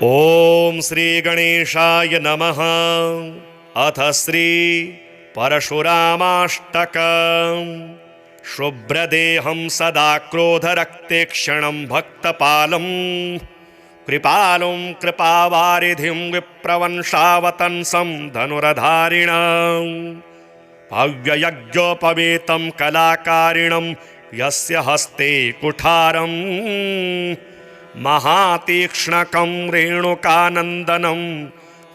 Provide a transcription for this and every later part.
ओम श्री गणेशाय नमः। अथ श्री परशुरामाष्टक। शुभ्रदेहं सदा क्रोधरक्तेक्षणं भक्तपालं कृपालुं कृपावारिधिं विप्रवंशावतंसं धनुर्धारिणं भव्ययज्ञोपवीतं कलाकारिणं यस्य हस्ते कुठारम् महातीक्ष्णकं रेणुकानन्दनं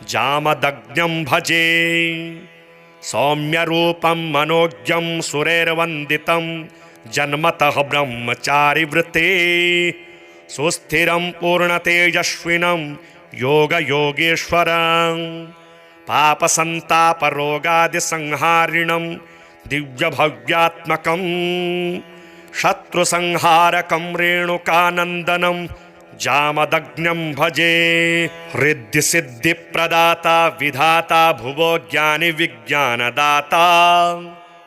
जामदग्न्यं भजे। सौम्यरूपं मनोज्ञं सुरैर्वन्दितं जन्मतः ब्रह्मचारिवृते सुस्थिरं पूर्णतेजस्विनं योगयोगेश्वरं पापसन्तापरोगादिसंहारिणं दिव्यभव्यात्मकं शत्रुसंहारकं रेणुकानन्दनं जामदग्न्यं भजे। रिद्धिसिद्धिप्रदाता विधाता भुवो ज्ञानिविज्ञानदाता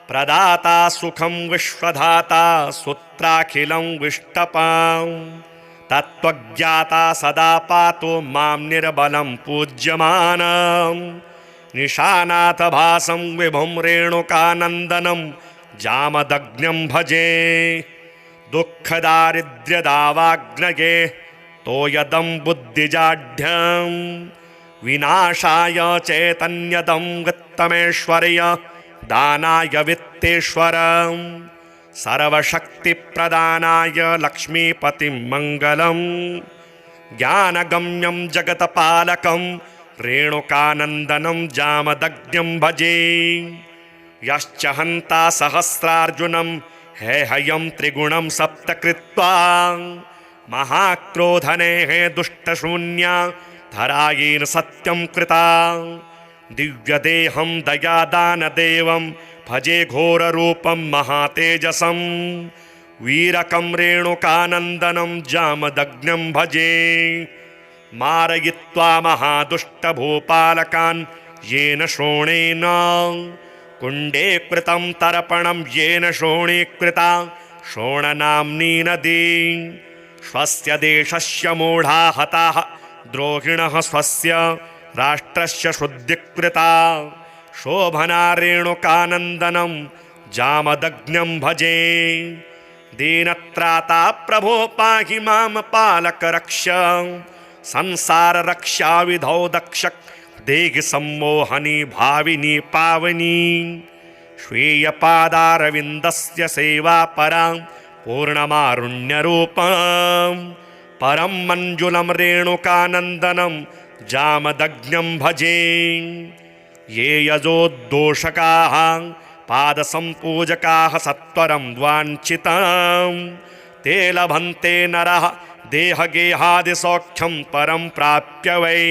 प्रदाता सुखं विश्वधाता सूत्राखिलं विष्टपां तत्त्वज्ञाता सदा पातु मां निर्बलं पूज्यमानं निशानाथभासं विभुं रेणुकानन्दनं जामदग्न्यं भजे। दुःखदारिद्र्यदावाग्नये तोयदं बुद्धिजाढ्यं विनाशाय चैतन्यदं वित्तमेश्वर्य दानाय वित्तेश्वरं सर्वशक्तिप्रदानाय लक्ष्मीपतिं मङ्गलं ज्ञानगम्यं जगत्पालकं रेणुकानन्दनं जामदग्न्यं भजे। यश्च हन्ता सहस्रार्जुनं हेहयं त्रिगुणं सप्त कृत्वा महाक्रोधनेः दुष्टशून्या धरायेन सत्यं कृता दिव्यदेहं दयादानदेवं भजे घोररूपं महातेजसं वीरकं रेणुकानन्दनं जामदग्न्यं भजे। मारयित्वा महादुष्टभूपालकान् येन शोणेन कुण्डे कृतं तर्पणं येन शोणीकृता शोणनाम्नी नदी स्वस्य देशस्य मूढा हताः द्रोहिणः स्वस्य राष्ट्रस्य शुद्धिकृता शोभना रेणुकानन्दनं जामदग्न्यं भजे। दीनत्राता प्रभो पाहि मां पालक रक्ष संसाररक्षाविधौ दक्ष देहि सम्मोहनी भाविनी पावनी स्वीयपादारविन्दस्य सेवा परां पूर्णमारुण्यरूपं परं मञ्जुलं रेणुकानन्दनं जामदग्न्यं भजे। ये यजोद्दोषकाः पादसम्पूजकाः सत्वरं वाञ्छितं ते लभन्ते नरः देहगेहादिसौख्यं परं प्राप्य वै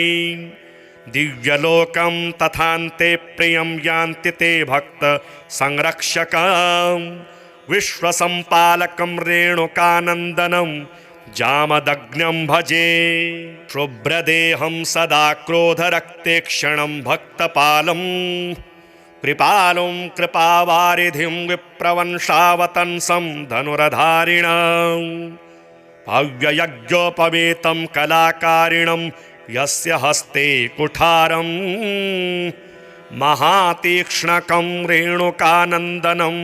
दिव्यलोकं तथान्ते प्रियं यान्ति ते भक्त संरक्षकं विश्वसंपालकं रेणुकानन्दनं जामदग्न्यं भजे। शुभ्रदेहं सदा क्रोधरक्तेक्षणं भक्तपालं कृपालुं कृपावारिधिं विप्रवंशावतंसं धनुर्धारिणं भव्ययज्ञोपवीतं कलाकारिणं यस्य हस्ते कुठारं महातीक्ष्णकं रेणुकानन्दनं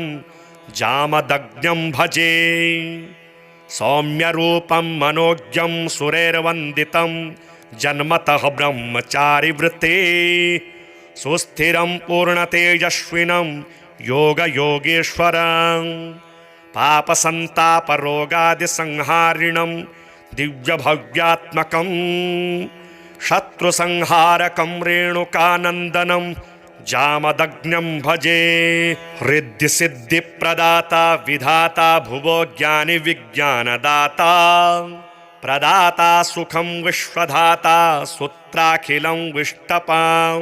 जामदग्न्यं भजे। सौम्यरूपं मनोज्ञं सुरैर्वन्दितं जन्मतः ब्रह्मचारिवृते सुस्थिरं पूर्णतेजस्विनं योगयोगेश्वरं पापसन्तापरोगादिसंहारिणं दिव्यभव्यात्मकं शत्रुसंहारकं रेणुकानन्दनं जामदग्न्यं भजे। रिद्धिसिद्धिप्रदाता विधाता भुवो ज्ञानिविज्ञानदाता प्रदाता सुखं विश्वधाता सूत्राखिलं विष्टपां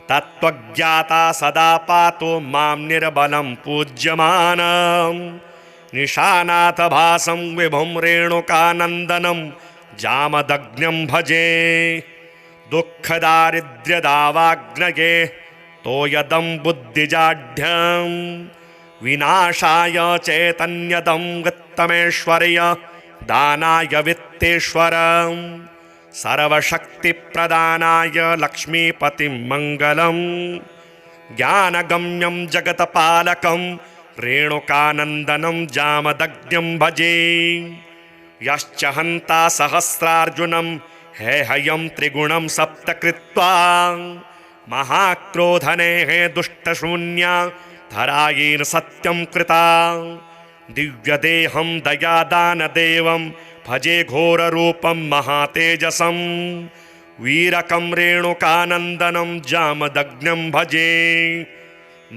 तत्त्वज्ञाता सदा पातु मां निर्बलं पूज्यमानं निशानाथभासं विभुं रेणुकानन्दनं जामदग्न्यं भजे। दुःखदारिद्र्यदावाग्नये तोयदं बुद्धिजाढ्यं विनाशाय चैतन्यदं वित्तमेश्वर्य दानाय वित्तेश्वरं सर्वशक्तिप्रदानाय लक्ष्मीपतिं मङ्गलम् ज्ञानगम्यं जगत्पालकं रेणुकानन्दनं जामदग्न्यं भजे यश्च हन्ता सहस्रार्जुनं हेहयं त्रिगुणं सप्त कृत्वा महाक्रोधनेः दुष्टशून्या धरायेन सत्यं कृता दिव्यदेहं दयादानदेवं भजे घोररूपं महातेजसं वीरकं रेणुकानन्दनं जामदग्न्यं भजे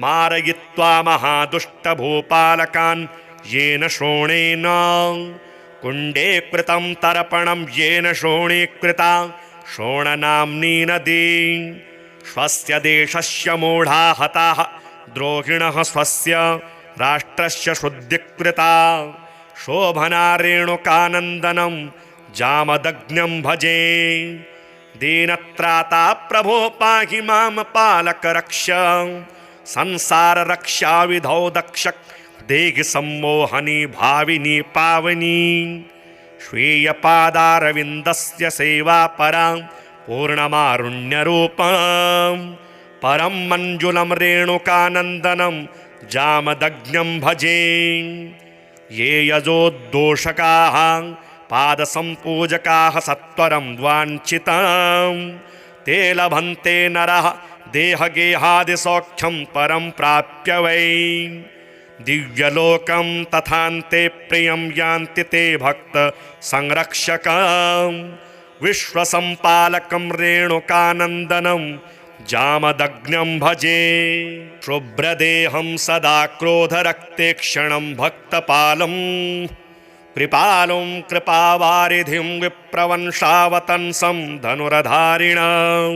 मारयित्वा महादुष्टभूपालकान् येन शोणेन कुण्डे कृतं तर्पणं येन शोणीकृता शोणनाम्नी नदी स्वस्य देशस्य मूढा हताः द्रोहिणः स्वस्य राष्ट्रस्य शुद्धिकृता शोभना रेणुकानन्दनं जामदग्न्यं भजे दीनत्राता प्रभो पाहि मां पालक रक्ष संसार रक्षाविधौ दक्ष देहि सम्मोहनी भाविनी पावनी श्वेयपादारविन्दस्य सेवा परा पूर्णमारुण्यरूपं परं मञ्जुलं रेणुकानन्दनं जामदग्न्यं भजे ये यजोद्दोषकाः पादसम्पूजकाः सत्वरं वाञ्छितं ते लभन्ते नरः देहगेहादिसौख्यं परं प्राप्य वै दिव्यलोकं तथान्ते प्रियं यान्ति ते भक्त संरक्षकं विश्वसम्पालकं रेणुकानन्दनं जामदग्न्यं भजे शुभ्रदेहं सदा क्रोधरक्तेक्षणं भक्तपालं कृपालुं कृपावारिधिं विप्रवंशावतंसं धनुरधारिणं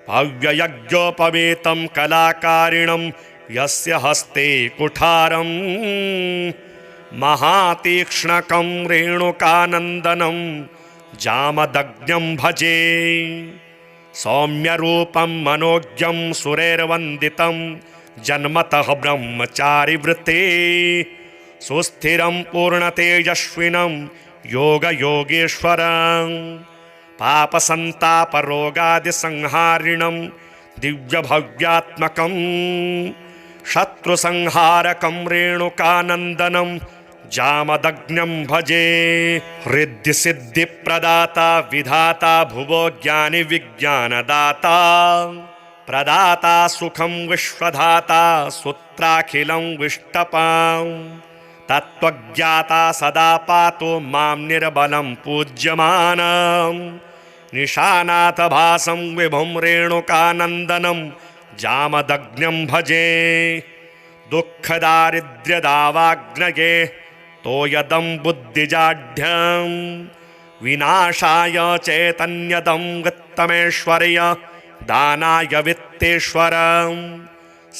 भव्ययज्ञोपवीतं कलाकारिणं यस्य हस्ते कुठारं महातीक्ष्णकं रेणुकानन्दनं जामदग्न्यं भजे सौम्यरूपं मनोज्ञं सुरैर्वन्दितं जन्मतः ब्रह्मचारिवृत्ते सुस्थिरं पूर्णतेजस्विनं योगयोगेश्वरं पापसन्तापरोगादिसंहारिणं दिव्यभव्यात्मकं शत्रुसंहारकं रेणुकानन्दनं जामदग्न्यं भजे हृद्यसिद्धिप्रदाता विधाता भुवो ज्ञानिविज्ञानदाता प्रदाता सुखं विश्वधाता सूत्राखिलं विष्टपां तत्त्वज्ञाता सदा पातु मां निर्बलं पूज्यमानं निशानाथभासं विभुं रेणुकानन्दनं जामदग्न्यं भजे दुःखदारिद्र्यदावाग्नये तोयदं बुद्धिजाढ्यं विनाशाय चैतन्यदं वित्तमेश्वर्य दानाय वित्तेश्वरं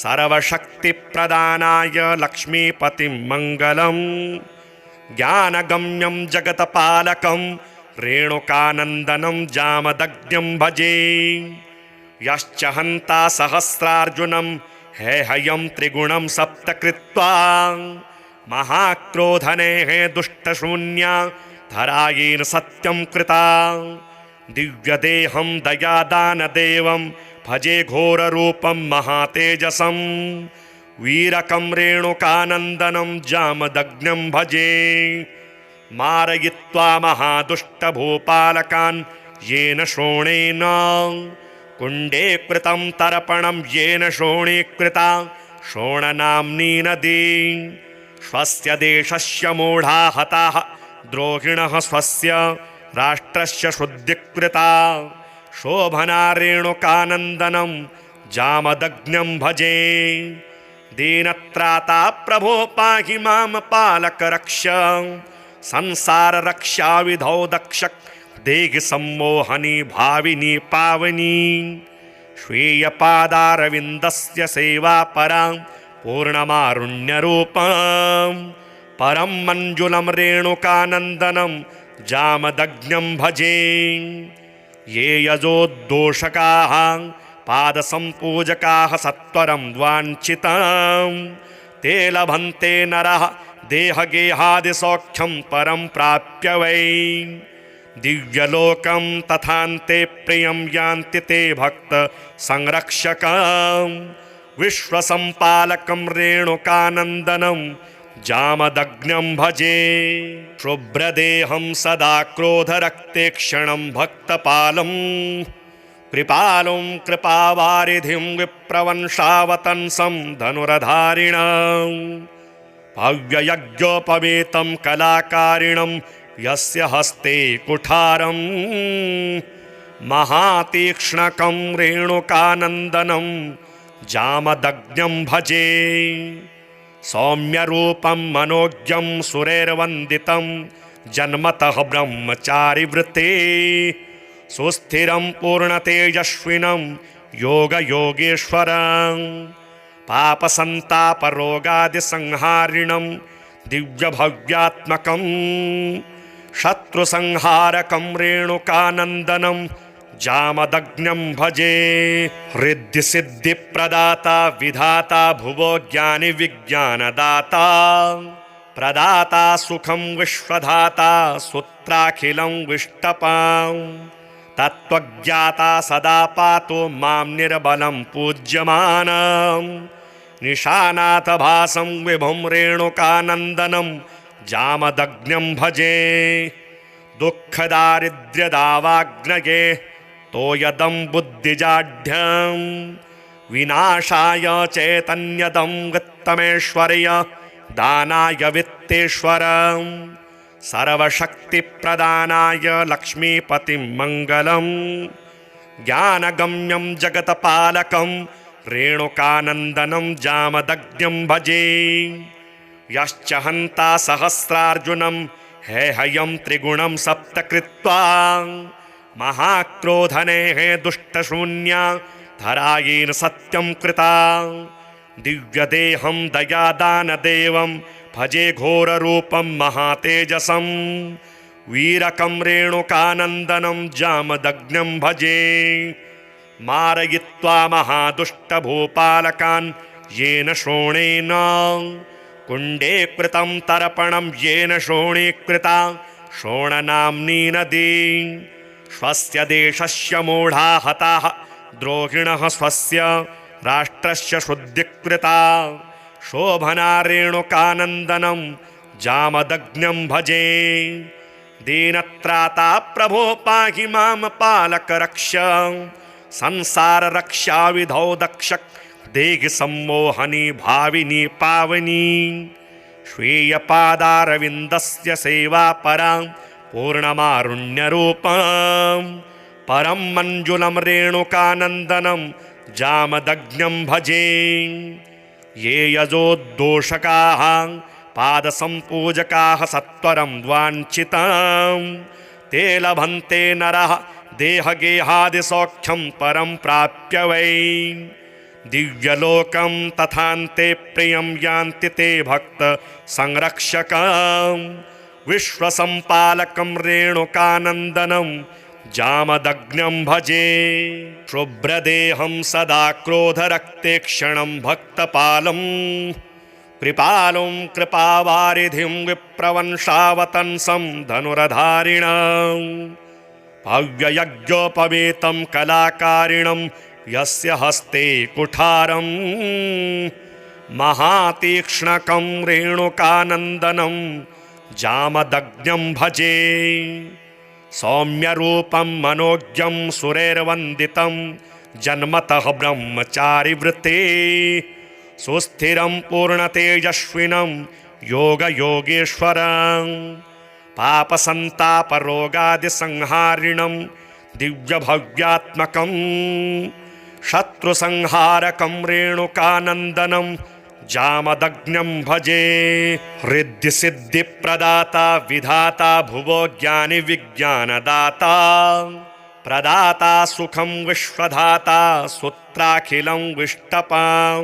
सर्वशक्तिप्रदानाय लक्ष्मीपतिं मङ्गलं ज्ञानगम्यं जगत्पालकं रेणुकानन्दनं जामदग्न्यं भजे यश्च हन्ता सहस्रार्जुनं हेहयं त्रिगुणं सप्त कृत्वा महाक्रोधनेः दुष्टशून्या धरायेन सत्यं कृता दिव्यदेहं दयादानदेवं भजे घोररूपं महातेजसं वीरकं रेणुकानन्दनं जामदग्न्यं भजे मारयित्वा महादुष्टभूपालकान् येन शोणेन कुण्डे कृतं तर्पणं येन शोणीकृता शोणनाम्नी नदी स्वस्य देशस्य मूढा हताः द्रोहिणः स्वस्य राष्ट्रस्य शुद्धिकृता शोभना रेणुकानन्दनं जामदग्न्यं भजे दीनत्राता प्रभो पाहि मां पालक रक्ष संसार रक्षाविधौ दक्ष देहि सम्मोहनी भाविनी पावनी श्वेयपादारविन्दस्य सेवा परा पूर्णमारुण्यरूपं परं मञ्जुलं रेणुकानन्दनं जामदग्न्यं भजे ये यजोद्दोषकाः पादसम्पूजकाः सत्वरं वाञ्छितं ते लभन्ते नरः देहगेहादिसौख्यं परं प्राप्य वै दिव्यलोकं तथान्ते प्रियं यान्ति ते भक्त संरक्षकं विश्वसंपालकं रेणुकानन्दनं जामदग्न्यं भजे। शुभ्रदेहं सदा क्रोधरक्तेक्षणं भक्तपालं कृपालुं कृपावारिधिं विप्रवंशावतंसं धनुरधारिणं भव्ययज्ञोपवीतं कलाकारिणं यस्य हस्ते कुठारं महातीक्ष्णकं रेणुकानन्दनं जामदग्न्यं भजे। सौम्यरूपं मनोज्ञं सुरैर्वन्दितं जन्मतः ब्रह्मचारिवृत्ते सुस्थिरं पूर्णतेजस्विनं योगयोगेश्वरं पापसन्तापरोगादिसंहारिणं दिव्यभव्यात्मकं शत्रुसंहारकं रेणुकानन्दनं जामदग्न्यं भजे। हृद्यसिद्धिप्रदाता विधाता भुवो ज्ञानिविज्ञानदाता प्रदाता सुखं विश्वधाता सूत्राखिलं विष्टपां तत्त्वज्ञाता सदा पातु मां निर्बलं पूज्यमानं निशानाथभासं विभुं रेणुकानन्दनं जामदग्न्यं भजे। दुःखदारिद्र्यदावाग्नये तोयदं बुद्धिजाढ्यं विनाशाय चैतन्यदं वित्तमेश्वर्य दानाय वित्तेश्वरं सर्वशक्तिप्रदानाय लक्ष्मीपतिं मङ्गलं ज्ञानगम्यं जगत्पालकं रेणुकानन्दनं जामदग्न्यं भजे। यश्च हन्ता सहस्रार्जुनं हेहयं त्रिगुणं सप्त कृत्वा महाक्रोधनेः दुष्टशून्या धरायेन सत्यं कृता दिव्यदेहं दयादानदेवं भजे घोररूपं महातेजसं वीरकं रेणुकानन्दनं जामदग्न्यं भजे। मारयित्वा महादुष्टभूपालकान् येन शोणेन कुण्डे कृतं तर्पणं येन शोणीकृता शोणनाम्नी नदी स्वस्य देशस्य मूढा हताः द्रोहिणः स्वस्य राष्ट्रस्य शुद्धिकृता शोभना रेणुकानन्दनं जामदग्न्यं भजे। दीनत्राता प्रभो पाहि मां पालक रक्ष संसार रक्षा विधौ दक्ष देहि सम्मोहनी भाविनी पावनी स्वीयपादारविन्दस्य सेवा परां पूर्णमारुण्यरूपं परं मञ्जुलं रेणुकानन्दनं जामदग्न्यं भजे। ये यजोद्दोषकाः पादसम्पूजकाः सत्वरं वाञ्छितं ते लभन्ते नरः देहगेहादिसौख्यं परं प्राप्य वै दिव्यलोकं तथान्ते प्रियं यान्ति ते भक्त संरक्षकं विश्वसंपालकं रेणुकानन्दनं जामदग्न्यं भजे। शुभ्रदेहं सदा क्रोधरक्तेक्षणं भक्तपालं कृपालुं कृपावारिधिं विप्रवंशावतंसं धनुरधारिणं भव्ययज्ञोपवीतं कलाकारिणं यस्य हस्ते कुठारं महातीक्ष्णकं रेणुकानन्दनं जामदग्न्यं भजे। सौम्यरूपं मनोज्ञं सुरैर्वन्दितं जन्मतः ब्रह्मचारिवृत्ते सुस्थिरं पूर्णतेजस्विनं योगयोगेश्वरं पापसन्तापरोगादिसंहारिणं दिव्यभव्यात्मकं शत्रुसंहारकं रेणुकानन्दनं जामदग्न्यं भजे। हृद्यसिद्धिप्रदाता विधाता भुवो ज्ञानिविज्ञानदाता प्रदाता सुखं विश्वधाता सूत्राखिलं विष्टपां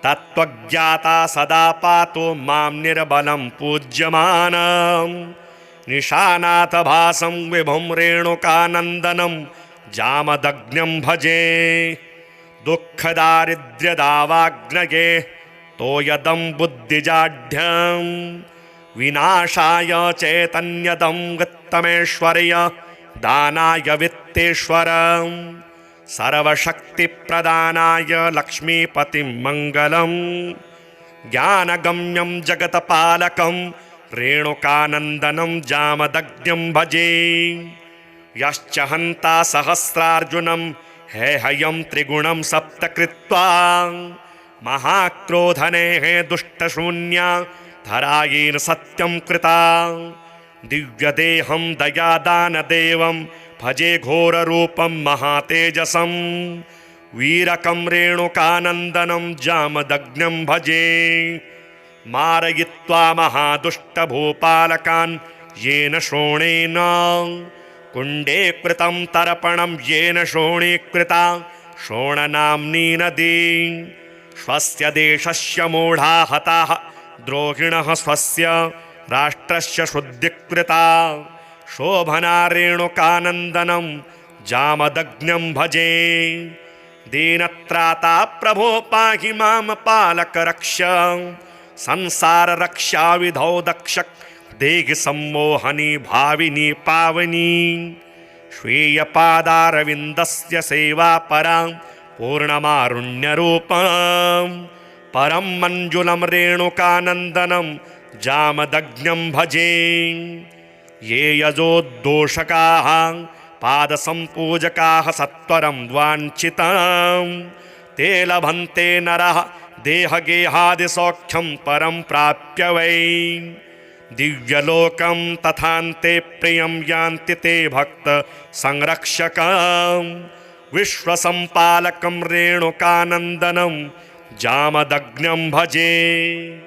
तत्त्वज्ञाता सदा पातु मां निर्बलं पूज्यमानं निशानाथभासं विभुं रेणुकानन्दनं जामदग्न्यं भजे। दुःखदारिद्र्यदावाग्नये तोयदं बुद्धिजाढ्यं विनाशाय चैतन्यदं वित्तमेश्वर्य दानाय वित्तेश्वर सर्वशक्तिप्रदानाय लक्ष्मीपतिं मङ्गलम् ज्ञानगम्यं जगत्पालकं रेणुकानन्दनं जामदग्न्यं भजे यश्च हन्ता सहस्रार्जुनं हेहयं त्रिगुणं सप्त कृत्वा महाक्रोधनेः दुष्टशून्या धरायेन सत्यं कृता दिव्यदेहं दयादानदेवं भजे घोररूपं महातेजसं वीरकं रेणुकानन्दनं जामदग्न्यं भजे मारयित्वा महादुष्टभूपालकान् येन शोणेन कुण्डे कृतं तर्पणं येन शोणीकृता शोणनाम्नी नदी स्वस्य देशस्य मूढा हताः द्रोहिणः स्वस्य राष्ट्रस्य शुद्धिकृता शोभना रेणुकानन्दनं जामदग्न्यं भजे दीनत्राता प्रभो पाहि मां पालक रक्ष संसाररक्षा विधौ दक्ष देहि सम्मोहनी भाविनी पावनी स्वीयपादारविन्दस्य सेवा परां पूर्णमारुण्यरूपं परं मञ्जुलं रेणुकानन्दनं जामदग्न्यं भजे ये यजोद्दोषकाः पादसम्पूजकाः सत्वरं वाञ्छितं ते लभन्ते नरः देहगेहादिसौख्यं परं प्राप्य वै दिव्यलोकं तथान्ते प्रियं यान्ति ते भक्त संरक्षकं विश्वसम्पालकं रेणुकानन्दनं जामदग्न्यं भजे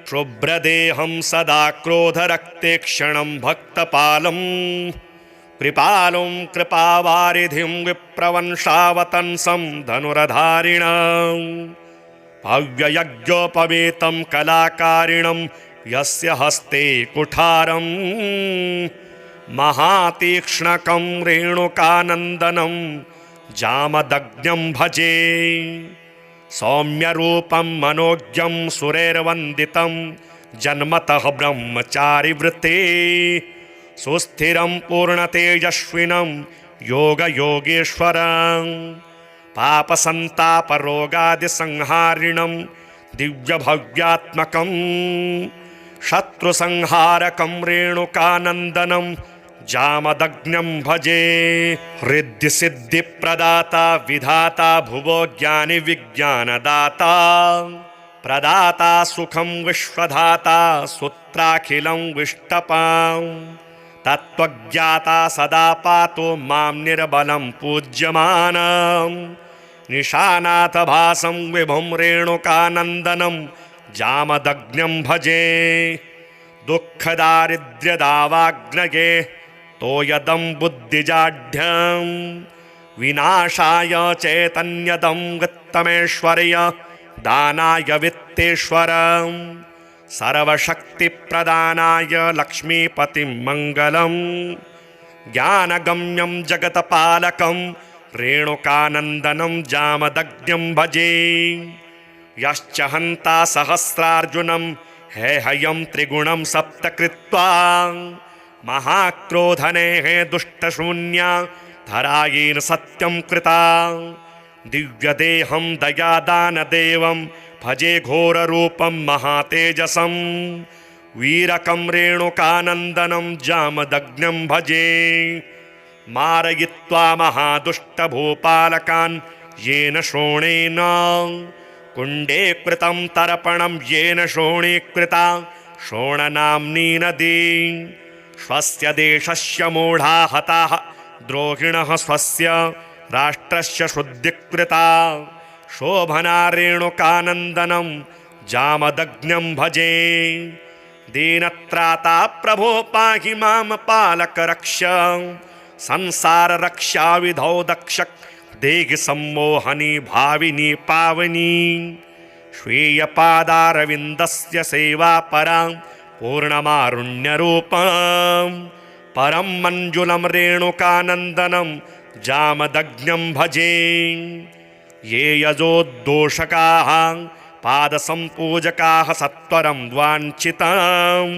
शुभ्रदेहं सदा क्रोधरक्तेक्षणं भक्तपालं कृपालुं कृपावारिधिं विप्रवंशावतंसं धनुरधारिणं भव्ययज्ञोपवेतं कलाकारिणं यस्य हस्ते कुठारं महातीक्ष्णकं रेणुकानन्दनं जामदग्न्यं भजे सौम्यरूपं मनोज्ञं सुरैर्वन्दितं जन्मतः ब्रह्मचारिवृत्ते सुस्थिरं पूर्णतेजस्विनं योगयोगेश्वरं पापसन्तापरोगादिसंहारिणं दिव्यभव्यात्मकं शत्रुसंहारकं रेणुकानन्दनं जामदग्न्यं भजे हृद्यसिद्धिप्रदाता विधाता भुवो ज्ञानिविज्ञानदाता प्रदाता सुखं विश्वधाता सूत्राखिलं विष्टपां तत्त्वज्ञाता सदा पातो मां निर्बलं पूज्यमानं निशानाथभासं विभुं रेणुकानन्दनं जामदग्न्यं भजे दुःखदारिद्र्यदावाग्नये तोयदं बुद्धिजाढ्यं विनाशाय चैतन्यदं वित्तमेश्वर्य दानाय वित्तेश्वरं सर्वशक्तिप्रदानाय लक्ष्मीपतिं मङ्गलं ज्ञानगम्यं जगत्पालकं रेणुकानन्दनं जामदग्न्यं भजे यश्च हन्ता सहस्रार्जुनं हेहयं त्रिगुणं सप्त कृत्वा महाक्रोधनेः दुष्टशून्या धरायेन सत्यं कृता दिव्यदेहं दयादानदेवं भजे घोररूपं महातेजसं वीरकं रेणुकानन्दनं जामदग्न्यं भजे मारयित्वा महादुष्टभूपालकान् येन शोणेन कुण्डे कृतं तर्पणं येन शोणीकृता शोणनाम्नी नदी स्वस्य देशस्य मूढा हताः द्रोहिणः स्वस्य राष्ट्रस्य शुद्धिकृता शोभना रेणुकानन्दनं जामदग्न्यं भजे दीनत्राता प्रभो पाहि मां पालक रक्ष संसाररक्षा विधौ दक्ष देहि सम्मोहनी भाविनी पावनी स्वीयपादारविन्दस्य सेवा परां पूर्णमारुण्यरूपं परं मञ्जुलं रेणुकानन्दनं जामदग्न्यं भजे ये यजोद्दोषकाः पादसम्पूजकाः सत्वरं वाञ्छितं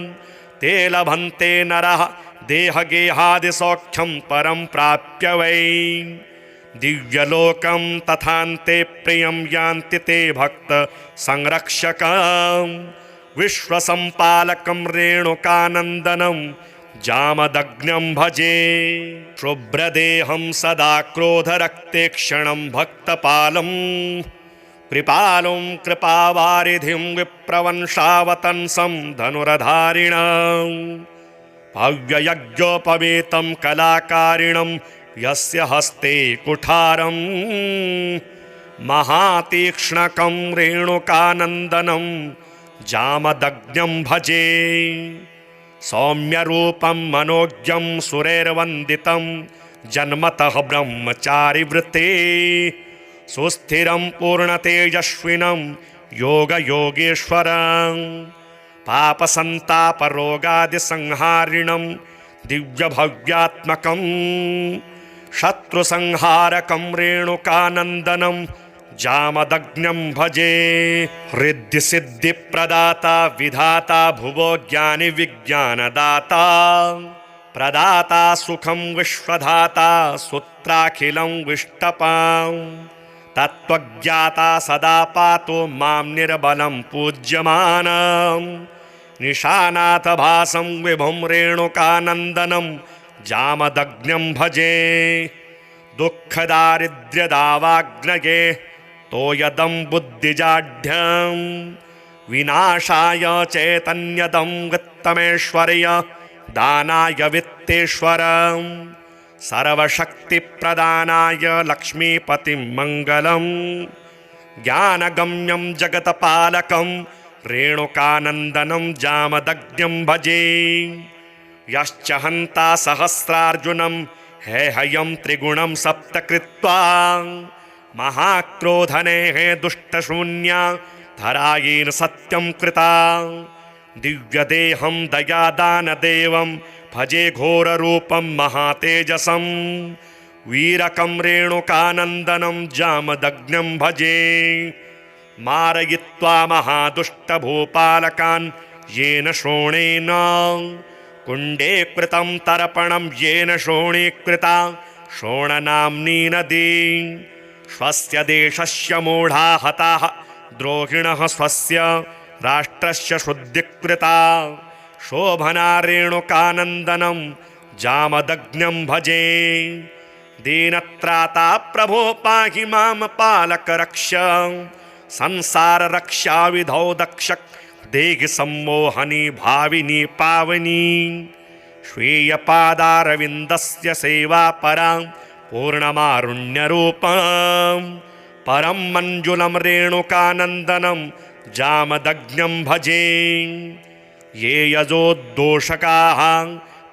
ते लभन्ते नरः देहगेहादिसौख्यं परं प्राप्य वै दिव्यलोकं तथान्ते प्रियं यान्ति ते भक्त संरक्षकं विश्वसंपालकं रेणुकानन्दनं जामदग्न्यं भजे शुभ्रदेहं सदा क्रोधरक्तेक्षणं भक्तपालं कृपालुं कृपावारिधिं विप्रवंशावतंसं धनुर्धारिणं भव्ययज्ञोपवीतं कलाकारिणं यस्य हस्ते कुठारं महातीक्ष्णकं रेणुकानन्दनं जामदग्न्यं भजे सौम्यरूपं मनोज्ञं सुरैर्वन्दितं जन्मतः ब्रह्मचारिवृत्ते सुस्थिरं पूर्णतेजस्विनं योगयोगेश्वरं पापसन्तापरोगादिसंहारिणं दिव्यभव्यात्मकं शत्रुसंहारकं रेणुकानन्दनं जामदग्न्यं भजे हृद्यसिद्धिप्रदाता विधाता भुवो ज्ञानिविज्ञानदाता प्रदाता सुखं विश्वधाता सूत्राखिलं विष्टपां तत्त्वज्ञाता सदा पातु मां निर्बलं पूज्यमानं निशानाथभासं विभुं रेणुकानन्दनं जामदग्न्यं भजे दुःखदारिद्र्यदावाग्नये तोयदं बुद्धिजाढ्यं विनाशाय चैतन्यदं वित्तमेश्वर्य दानाय वित्तेश्वरं सर्वशक्तिप्रदानाय लक्ष्मीपतिं मङ्गलं ज्ञानगम्यं जगत्पालकं रेणुकानन्दनं जामदग्न्यं भजे यश्च हन्ता सहस्रार्जुनं हेहयं त्रिगुणं सप्त कृत्वा महाक्रोधनेः दुष्टशून्या धरायेन सत्यं कृता दिव्यदेहं दयादानदेवं भजे घोररूपं महातेजसं वीरकं रेणुकानन्दनं जामदग्न्यं भजे मारयित्वा महादुष्टभूपालकान् येन शोणेन कुण्डे कृतं तर्पणं येन शोणीकृता शोणनाम्नी नदी स्वस्य देशस्य मूढा हताः द्रोहिणः स्वस्य राष्ट्रस्य शुद्धिकृता शोभना रेणुकानन्दनं जामदग्न्यं भजे दीनत्राता प्रभो पाहि मां पालकरक्ष संसाररक्षाविधौ दक्षक देहि सम्मोहनी भाविनी पावनी स्वीयपादारविन्दस्य सेवा परां पूर्णमारुण्यरूपं परं मञ्जुलं रेणुकानन्दनं जामदग्न्यं भजे ये यजोद्दोषकाः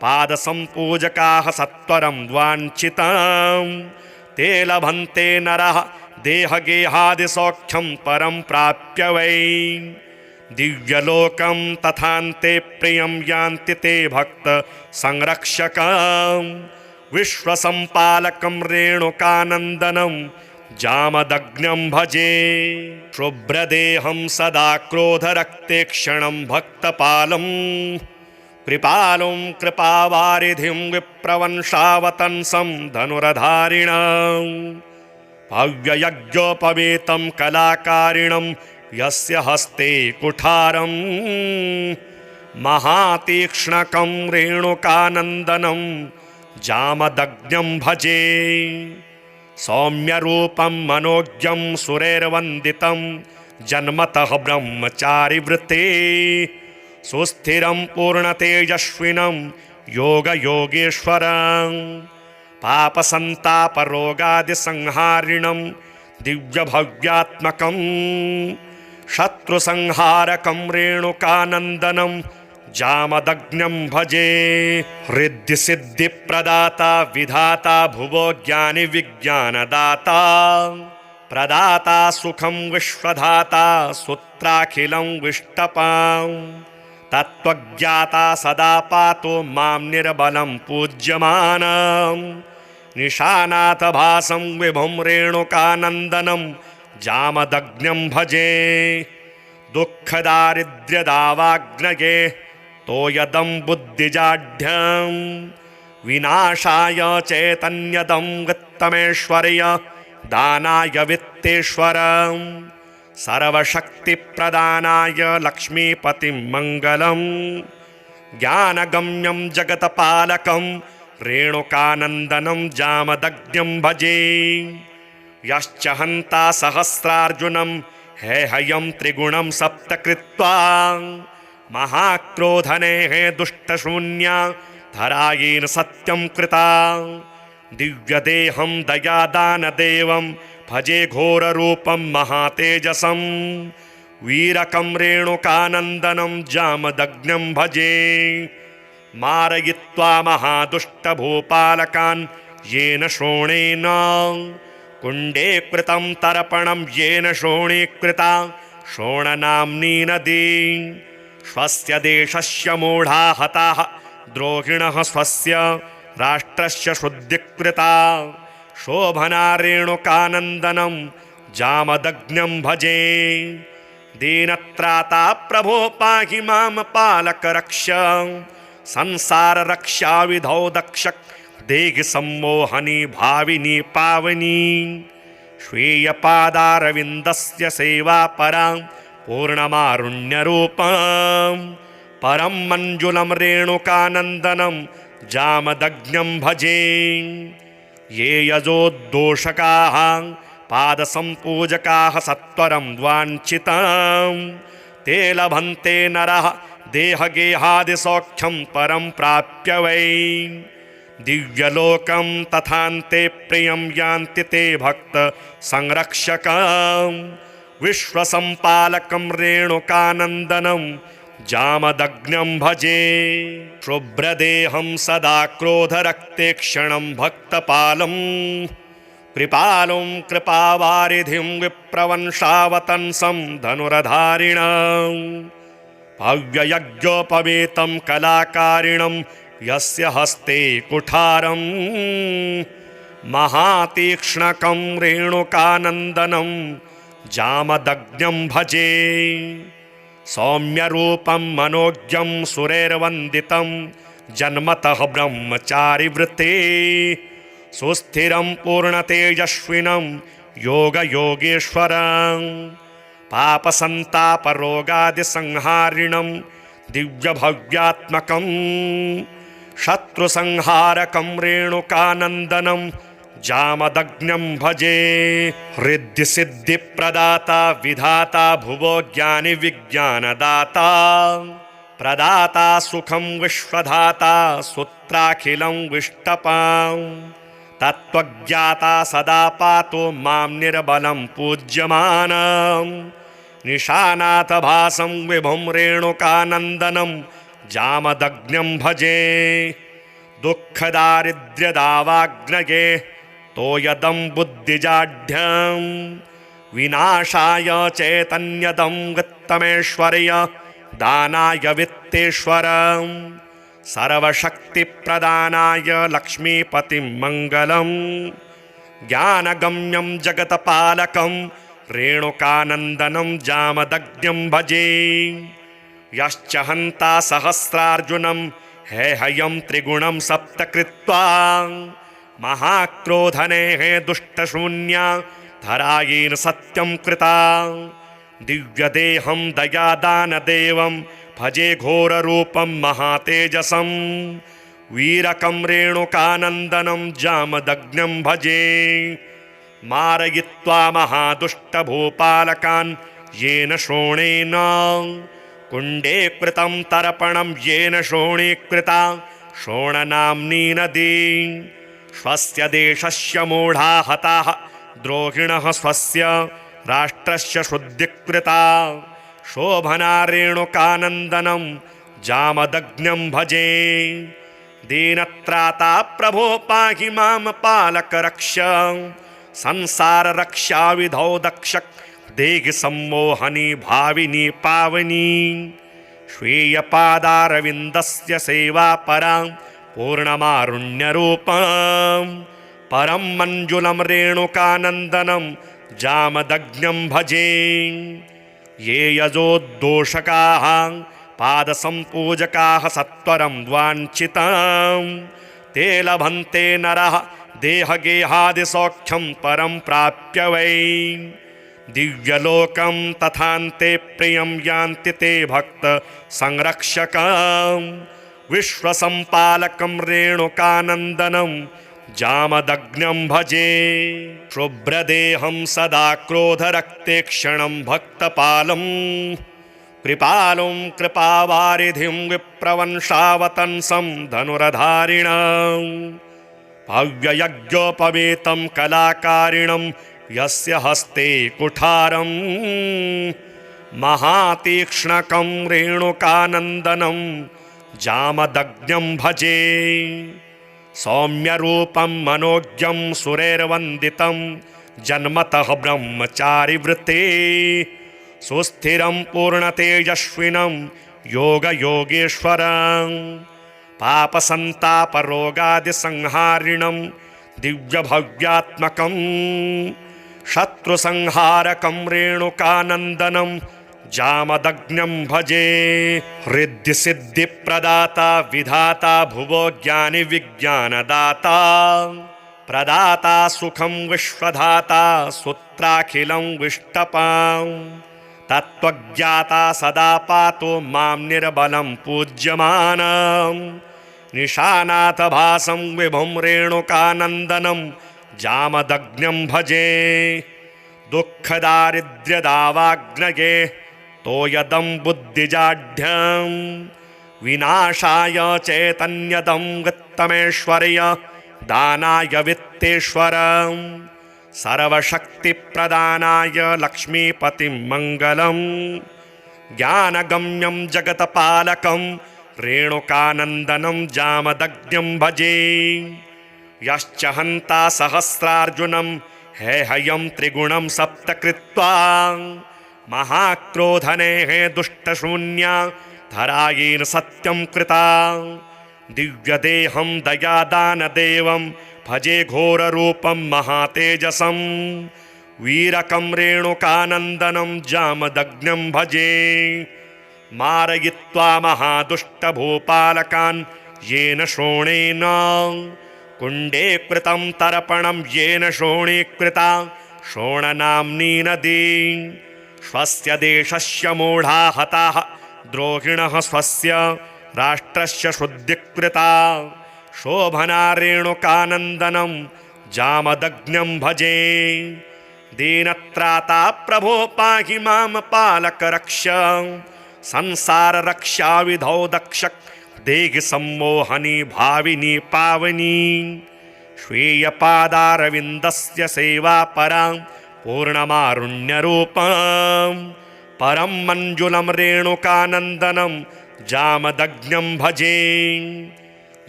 पादसम्पूजकाः सत्वरं वाञ्छितं ते लभन्ते नरः देहगेहादिसौख्यं परं प्राप्य वै दिव्यलोकं तथान्ते प्रियं यान्ति ते भक्त संरक्षकं विश्वसंपालकं रेणुकानन्दनं जामदग्न्यं भजे शुभ्रदेहं सदा क्रोधरक्तेक्षणं भक्तपालं कृपालुं कृपावारिधिं विप्रवंशावतंसं धनुर्धारिणं भव्ययज्ञोपवीतं कलाकारिणं यस्य हस्ते कुठारं महातीक्ष्णकं रेणुकानन्दनं जामदग्न्यं भजे सौम्यरूपं मनोज्ञं सुरैर्वन्दितं जन्मतः ब्रह्मचारिवृत्ते सुस्थिरं पूर्णतेजस्विनं योगयोगेश्वरं पापसन्तापरोगादिसंहारिणं दिव्यभव्यात्मकं शत्रुसंहारकं रेणुकानन्दनं जामदग्न्यं भजे हृद्यसिद्धिप्रदाता विधाता भुवो ज्ञानिविज्ञानदाता प्रदाता सुखं विश्वधाता सूत्राखिलं विष्टपां तत्त्वज्ञाता सदा पातु मां निर्बलं पूज्यमानं निशानाथभासं विभुं रेणुकानन्दनं जामदग्न्यं भजे दुःखदारिद्र्यदावाग्नये तोयदं बुद्धिजाढ्यं विनाशाय चैतन्यदं वित्तमेश्वर्य दानाय वित्तेश्वर सर्वशक्तिप्रदानाय लक्ष्मीपतिं मङ्गलं ज्ञानगम्यं जगत्पालकं रेणुकानन्दनं जामदग्न्यं भजे यश्च हन्ता सहस्रार्जुनं हेहयं त्रिगुणं सप्त कृत्वा महाक्रोधनेः दुष्टशून्या धरायेन सत्यं कृता दिव्यदेहं दयादानदेवं भजे घोररूपं महातेजसं वीरकं रेणुकानन्दनं जामदग्न्यं भजे मारयित्वा महादुष्टभूपालकान् येन शोणेन कुण्डे कृतं तर्पणं येन शोणीकृता शोणनाम्नी नदी स्वस्य देशस्य मूढा हताः द्रोहिणः स्वस्य राष्ट्रस्य शुद्धिकृता शोभना रेणुकानन्दनं जामदग्न्यं भजे दीनत्राता प्रभो पाहि मां पालक रक्ष संसार रक्षा विधौ दक्ष देहि सम्मोहनी भाविनी पावनी श्वेयपादारविन्दस्य सेवा परां पूर्णमारुण्यरूपं परं मञ्जुलं रेणुकानन्दनं जामदग्न्यं भजे ये यजोद्दोषकाः पादसम्पूजकाः सत्वरं वाञ्छितं ते लभन्ते नरः देहगेहादिसौख्यं परं प्राप्य वै दिव्यलोकं तथान्ते प्रियं यान्ति ते भक्त संरक्षकं विश्वसम्पालकं रेणुकानन्दनं जामदग्न्यं भजे शुभ्रदेहं सदा क्रोधरक्तेक्षणं भक्तपालं कृपालुं कृपावारिधिं विप्रवंशावतंसं धनुरधारिणं भव्ययज्ञोपवीतं कलाकारिणं यस्य हस्ते कुठारं महातीक्ष्णकं रेणुकानन्दनं जामदग्न्यं भजे सौम्यरूपं मनोज्ञं सुरैर्वन्दितं जन्मतः ब्रह्मचारिवृत्ते सुस्थिरं पूर्णतेजस्विनं योगयोगेश्वरं पापसन्तापरोगादिसंहारिणं दिव्यभव्यात्मकं शत्रुसंहारकं रेणुकानन्दनं जामदग्न्यं भजे हृद्यसिद्धिप्रदाता विधाता भुवो ज्ञानिविज्ञानदाता प्रदाता सुखं विश्वधाता सूत्राखिलं विष्टपां तत्त्वज्ञाता सदा पातु मां निर्बलं पूज्यमानं निशानाथभासं विभुं रेणुकानन्दनं जामदग्न्यं भजे दुःखदारिद्र्यदावाग्नये तोयदं बुद्धिजाढ्यं विनाशाय चैतन्यदं वित्तमेश्वर्य दानाय वित्तेश्वरं सर्वशक्तिप्रदानाय लक्ष्मीपतिं मङ्गलं ज्ञानगम्यं जगत्पालकं रेणुकानन्दनं जामदग्न्यं भजे यश्च हन्ता सहस्रार्जुनं हेहयं त्रिगुणं सप्त कृत्वा महाक्रोधनेः दुष्टशून्या धरायेन सत्यं कृता दिव्यदेहं दयादानदेवं भजे घोररूपं महातेजसं वीरकं रेणुकानन्दनं जामदग्न्यं भजे मारयित्वा महादुष्टभूपालकान् येन शोणेन कुण्डे कृतं तर्पणं येन शोणीकृता शोणनाम्नी नदी स्वस्य देशस्य मूढा हताः द्रोहिणः स्वस्य राष्ट्रस्य शुद्धिकृता शोभना रेणुकानन्दनं जामदग्न्यं भजे दीनत्राता प्रभो पाहि मां पालक रक्ष संसार रक्षा विधौ दक्ष देहि सम्मोहनी भाविनी पावनी श्वेयपादारविन्दस्य सेवा परां पूर्णमारुण्यरूपं परं मञ्जुलं रेणुकानन्दनं जामदग्न्यं भजे ये यजोद्दोषकाः पादसम्पूजकाः सत्वरं वाञ्छितं ते लभन्ते नरः देहगेहादिसौख्यं परं प्राप्य वै दिव्यलोकं तथान्ते प्रियं यान्ति ते भक्त संरक्षकं विश्वसम्पालकं रेणुकानन्दनं जामदग्न्यं भजे शुभ्रदेहं सदा क्रोधरक्तेक्षणं भक्तपालं कृपालुं कृपावारिधिं विप्रवंशावतंसं धनुर्धारिणं भव्ययज्ञोपवीतं कलाकारिणं यस्य हस्ते कुठारं महातीक्ष्णकं रेणुकानन्दनं जामदग्न्यं भजे सौम्यरूपं मनोज्ञं सुरैर्वन्दितं जन्मतः ब्रह्मचारिवृत्ते सुस्थिरं पूर्णतेजस्विनं योगयोगेश्वरं पापसन्तापरोगादिसंहारिणं दिव्यभव्यात्मकं शत्रुसंहारकं रेणुकानन्दनं जामदग्न्यं भजे हृद्यसिद्धिप्रदाता विधाता भुवो ज्ञानिविज्ञानदाता प्रदाता सुखं विश्वधाता सूत्राखिलं विष्टपां तत्त्वज्ञाता सदा पातु मां निर्बलं पूज्यमानं निशानाथभासं विभुं रेणुकानन्दनं जामदग्न्यं भजे दुःखदारिद्र्यदावाग्नये तोयदं बुद्धिजाढ्यं विनाशाय चैतन्यदं वित्तमेश्वर्य दानाय वित्तेश्वरं सर्वशक्तिप्रदानाय लक्ष्मीपतिं मङ्गलं ज्ञानगम्यं जगत्पालकं रेणुकानन्दनं जामदग्न्यं भजे यश्च हन्ता सहस्रार्जुनं हेहयं त्रिगुणं सप्त कृत्वा महाक्रोधनेः दुष्टशून्या धरायेन सत्यं कृता दिव्यदेहं दयादानदेवं भजे घोररूपं महातेजसं वीरकं रेणुकानन्दनं जामदग्न्यं भजे मारयित्वा महादुष्टभूपालकान् येन शोणेन कुण्डे कृतं तर्पणं येन शोणीकृता शोणनाम्नी नदी स्वस्य देशस्य मूढा हताः द्रोहिणः स्वस्य राष्ट्रस्य शुद्धिकृता शोभना रेणुकानन्दनं जामदग्न्यं भजे दीनत्राता प्रभो पाहि मां पालक रक्ष संसार रक्षाविधौ दक्षक देहि सम्मोहनी भाविनी पावनी श्वेयपादारविन्दस्य सेवा परां पूर्णमारुण्यरूपं परं मञ्जुलं रेणुकानन्दनं जामदग्न्यं भजे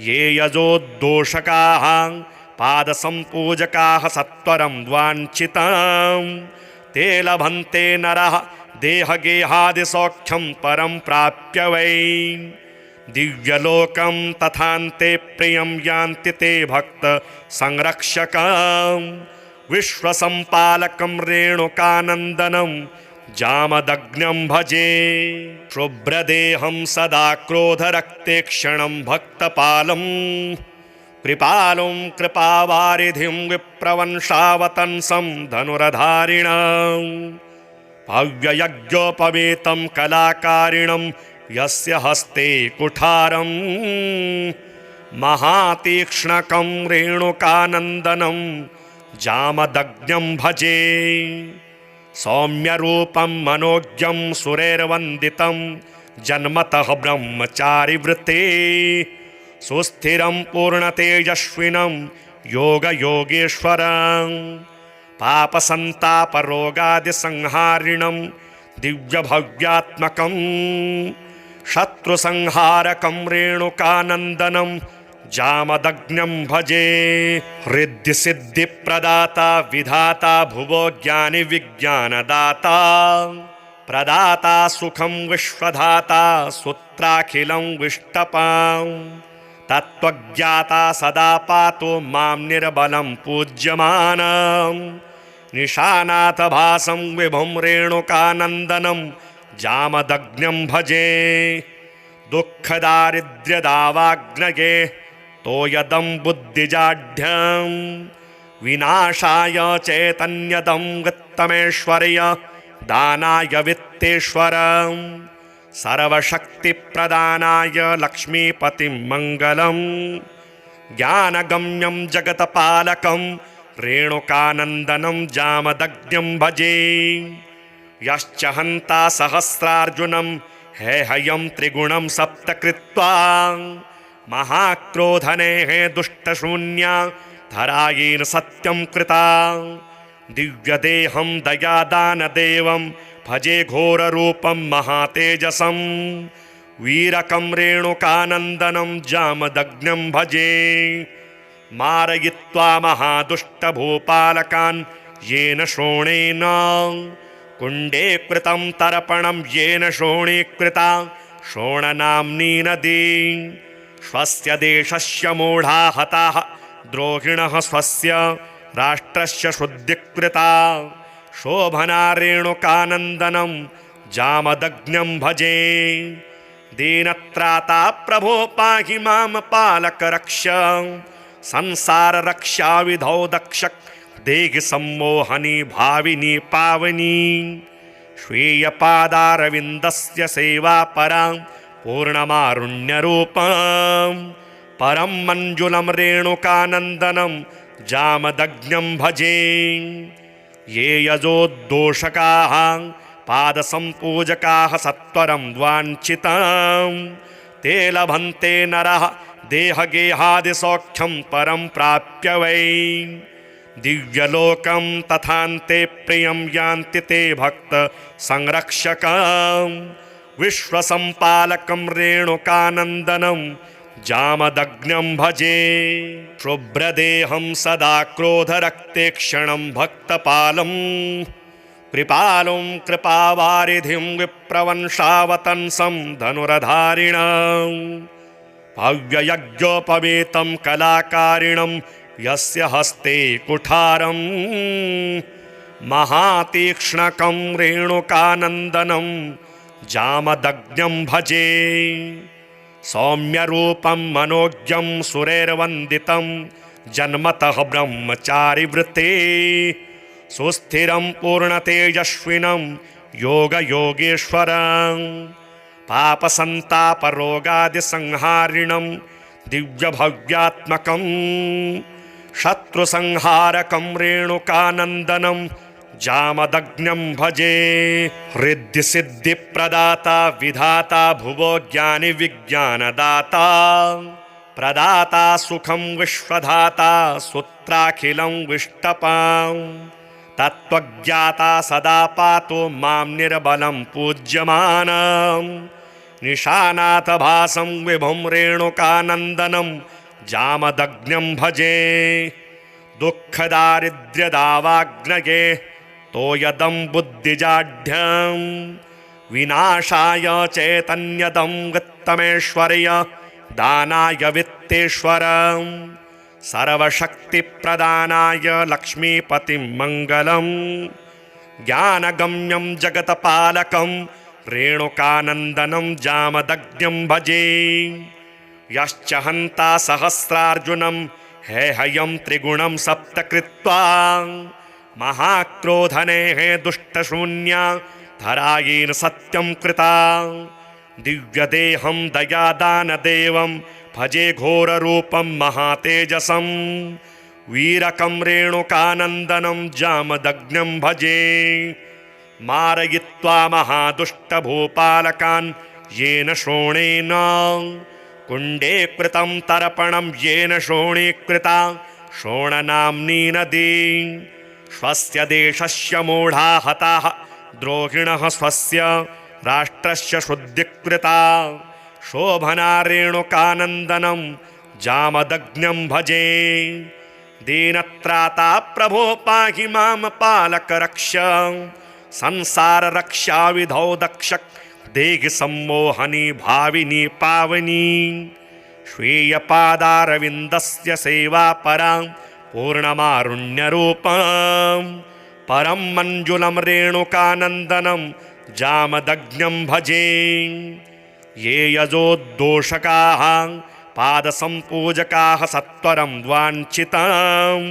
ये यजोद्दोषकाः पादसम्पूजकाः सत्वरं वाञ्छितं ते लभन्ते नरः देहगेहादिसौख्यं परं प्राप्य वै दिव्यलोकं तथान्ते प्रियं यान्ति ते भक्त संरक्षकं विश्वसम्पालकं रेणुकानन्दनं जामदग्न्यं भजे शुभ्रदेहं सदा क्रोधरक्तेक्षणं भक्तपालं कृपालुं कृपावारिधिं विप्रवंशावतंसं धनुर्धारिणं भव्ययज्ञोपवीतं कलाकारिणं यस्य हस्ते कुठारं महातीक्ष्णकं रेणुकानन्दनं जामदग्न्यं भजे सौम्यरूपं मनोज्ञं सुरैर्वन्दितं जन्मतः ब्रह्मचारिवृत्ते सुस्थिरं पूर्णतेजस्विनं योगयोगेश्वरं पापसन्तापरोगादिसंहारिणं दिव्यभव्यात्मकं शत्रुसंहारकं रेणुकानन्दनं जामदग्न्यं भजे हृद्यसिद्धिप्रदाता विधाता भुवो ज्ञानिविज्ञानदाता प्रदाता सुखं विश्वधाता सूत्राखिलं विष्टपां तत्त्वज्ञाता सदा पातु मां निर्बलं पूज्यमानं निशानाथभासं विभुं रेणुकानन्दनं जामदग्न्यं भजे दुःखदारिद्र्यदावाग्नये तोयदं बुद्धिजाढ्यं विनाशाय चैतन्यदं वित्तमेश्वर्य दानाय वित्तेश्वरं सर्वशक्तिप्रदानाय लक्ष्मीपतिं मङ्गलं ज्ञानगम्यं जगत्पालकं रेणुकानन्दनं जामदग्न्यं भजे यश्च हन्ता सहस्रार्जुनं हेहयं त्रिगुणं सप्त कृत्वा महाक्रोधनेः दुष्टशून्या धरायेन सत्यं कृता दिव्यदेहं दयादानदेवं भजे घोररूपं महातेजसं वीरकं रेणुकानन्दनं जामदग्न्यं भजे मारयित्वा महादुष्टभूपालकान् येन शोणेन कुण्डे कृतं तर्पणं येन शोणीकृता शोणनाम्नी नदी स्वस्य देशस्य मूढा हताः द्रोहिणः स्वस्य राष्ट्रस्य शुद्धिकृता शोभना रेणुकानन्दनं जामदग्न्यं भजे दीनत्राता प्रभो पाहि मां पालक रक्ष संसार रक्षाविधौ दक्ष देहि सम्मोहनी भाविनी पावनी श्वेयपादारविन्दस्य सेवा परां पूर्णमारुण्यरूपं परं मञ्जुलं रेणुकानन्दनं जामदग्न्यं भजे ये यजोद्दोषकाः पादसम्पूजकाः सत्वरं वाञ्छितं ते लभन्ते नरः देहगेहादिसौख्यं परं प्राप्य वै दिव्यलोकं तथान्ते प्रियं यान्ति ते भक्त संरक्षकं विश्वसम्पालकं रेणुकानन्दनं जामदग्न्यं भजे शुभ्रदेहं सदा क्रोधरक्ते क्षणं भक्तपालं कृपालुं कृपावारिधिं विप्रवंशावतंसं धनुरधारिणं भव्ययज्ञोपवीतं कलाकारिणं यस्य हस्ते कुठारं महातीक्ष्णकं रेणुकानन्दनं जामदग्न्यं भजे सौम्यरूपं मनोज्ञं सुरैर्वन्दितं जन्मतः ब्रह्मचारिवृत्ते सुस्थिरं पूर्णतेजस्विनं योगयोगेश्वरं पापसन्तापरोगादिसंहारिणं दिव्यभव्यात्मकं शत्रुसंहारकं रेणुकानन्दनं जामदग्न्यं भजे हृद्यसिद्धिप्रदाता विधाता भुवो ज्ञानिविज्ञानदाता प्रदाता सुखं विश्वधाता सूत्राखिलं विष्टपां तत्त्वज्ञाता सदा पातु मां निर्बलं पूज्यमानं निशानाथभासं विभुं रेणुकानन्दनं जामदग्न्यं भजे दुःखदारिद्र्यदावाग्नये तोयदं बुद्धिजाढ्यं विनाशाय चैतन्यदं वित्तमेश्वर्य दानाय वित्तेश्वरं सर्वशक्तिप्रदानाय लक्ष्मीपतिं मङ्गलं ज्ञानगम्यं जगत्पालकं रेणुकानन्दनं जामदग्न्यं भजे यश्च हन्ता सहस्रार्जुनं हेहयं त्रिगुणं सप्त कृत्वा महाक्रोधनेः दुष्टशून्या धरायेन सत्यं कृता दिव्यदेहं दयादानदेवं भजे घोररूपं महातेजसं वीरकं रेणुकानन्दनं जामदग्न्यं भजे मारयित्वा महादुष्टभूपालकान् येन शोणेन कुण्डे कृतं तर्पणं येन शोणीकृता शोणनाम्नी नदी स्वस्य देशस्य मूढा हताः द्रोहिणः स्वस्य राष्ट्रस्य शुद्धिकृता शोभना रेणुकानन्दनं जामदग्न्यं भजे दीनत्राता प्रभो पाहि मां पालक रक्ष संसार रक्षाविधौ दक्ष देहि सम्मोहनी भाविनी पावनी श्वेयपादारविन्दस्य सेवा परां पूर्णमारुण्यरूपं परं मञ्जुलं रेणुकानन्दनं जामदग्न्यं भजे ये यजोद्दोषकाः पादसम्पूजकाः सत्वरं द्वाञ्छितं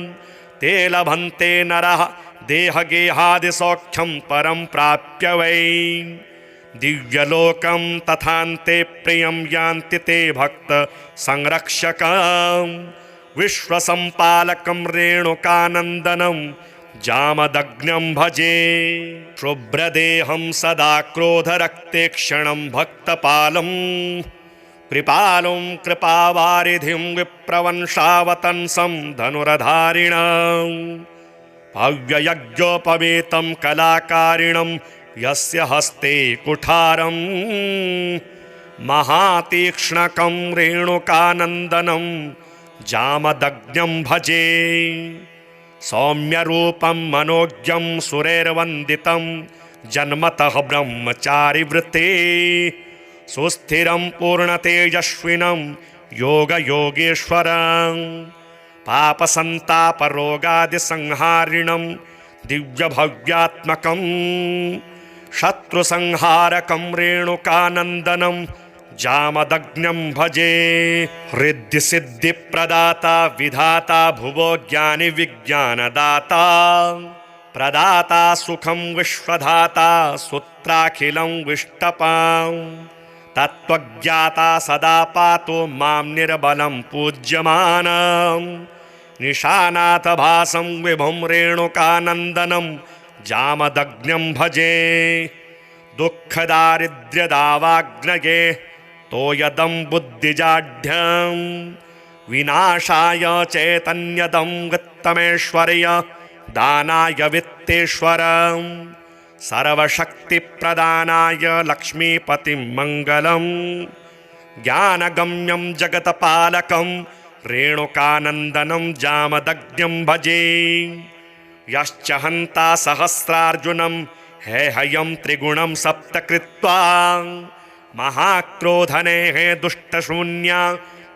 ते लभन्ते नरः देहगेहादिसौख्यं परं प्राप्य वै दिव्यलोकं तथान्ते प्रियं यान्ति ते भक्त संरक्षकं विश्वसम्पालकं रेणुकानन्दनं जामदग्न्यं भजे शुभ्रदेहं सदा क्रोधरक्तेक्षणं भक्तपालं कृपालुं कृपावारिधिं विप्रवंशावतंसं धनुर्धारिणं भव्ययज्ञोपवीतं कलाकारिणं यस्य हस्ते कुठारं महातीक्ष्णकं रेणुकानन्दनं जामदग्न्यं भजे सौम्यरूपं मनोज्ञं सुरैर्वन्दितं जन्मतः ब्रह्मचारिवृत्ते सुस्थिरं पूर्णतेजस्विनं योगयोगेश्वरं पापसन्तापरोगादिसंहारिणं दिव्यभव्यात्मकं शत्रुसंहारकं रेणुकानन्दनं जामदग्न्यं भजे हृद्यसिद्धिप्रदाता विधाता भुवो ज्ञानिविज्ञानदाता प्रदाता सुखं विश्वधाता सूत्राखिलं विष्टपां तत्त्वज्ञाता सदा पातु मां निर्बलं पूज्यमानं निशानाथभासं विभुं रेणुकानन्दनं जामदग्न्यं भजे दुःखदारिद्र्यदावाग्नये तोयदं बुद्धिजाढ्यं विनाशाय चैतन्यदं वित्तमेश्वर्य दानाय वित्तेश्वरं सर्वशक्तिप्रदानाय लक्ष्मीपतिं मङ्गलं ज्ञानगम्यं जगत्पालकं रेणुकानन्दनं जामदग्न्यं भजे यश्च हन्ता सहस्रार्जुनं हेहयं त्रिगुणं सप्त कृत्वा महाक्रोधनेः दुष्टशून्या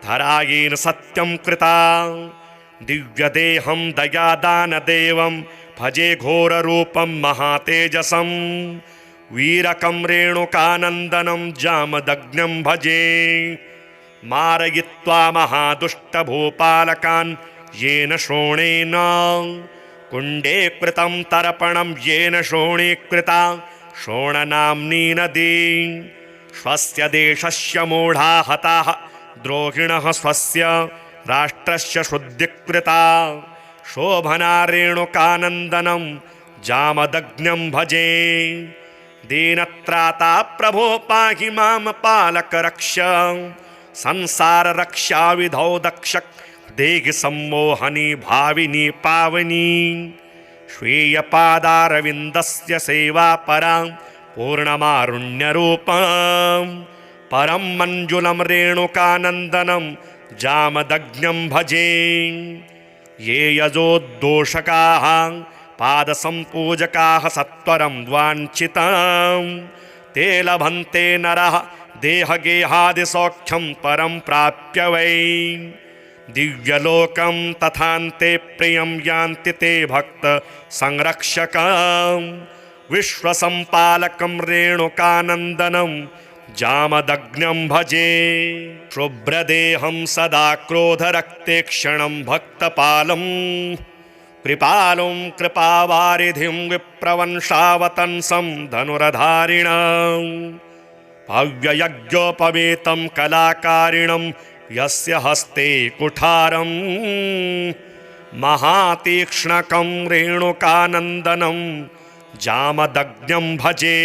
धरायेन सत्यं कृता दिव्यदेहं दयादानदेवं भजे घोररूपं महातेजसं वीरकं रेणुकानन्दनं जामदग्न्यं भजे मारयित्वा महादुष्टभूपालकान् येन शोणेन कुण्डे कृतं तर्पणं येन शोणीकृता शोणनाम्नी नदी स्वस्य देशस्य मूढा हताः द्रोहिणः स्वस्य राष्ट्रस्य शुद्धिकृता शोभना रेणुकानन्दनं जामदग्न्यं भजे दीनत्राता प्रभो पाहि मां पालक रक्ष संसाररक्षाविधौ दक्ष देहि सम्मोहनी भाविनी पावनी स्वीयपादारविन्दस्य सेवा परां पूर्णमारुण्यरूपं परं मञ्जुलं रेणुकानन्दनं जामदग्न्यं भजे ये यजोद्दोषकाः पादसम्पूजकाः सत्वरं द्वाञ्छितं ते लभन्ते नरः देहगेहादिसौख्यं परं प्राप्य वै दिव्यलोकं तथान्ते प्रियं यान्ति ते भक्त संरक्षकं विश्वसम्पालकं रेणुकानन्दनं जामदग्न्यं भजे शुभ्रदेहं सदा क्रोधरक्तेक्षणं भक्तपालं कृपालुं कृपावारिधिं विप्रवंशावतंसं धनुर्धारिणं भव्ययज्ञोपवीतं कलाकारिणं यस्य हस्ते कुठारं महातीक्ष्णकं रेणुकानन्दनं जामदग्न्यं भजे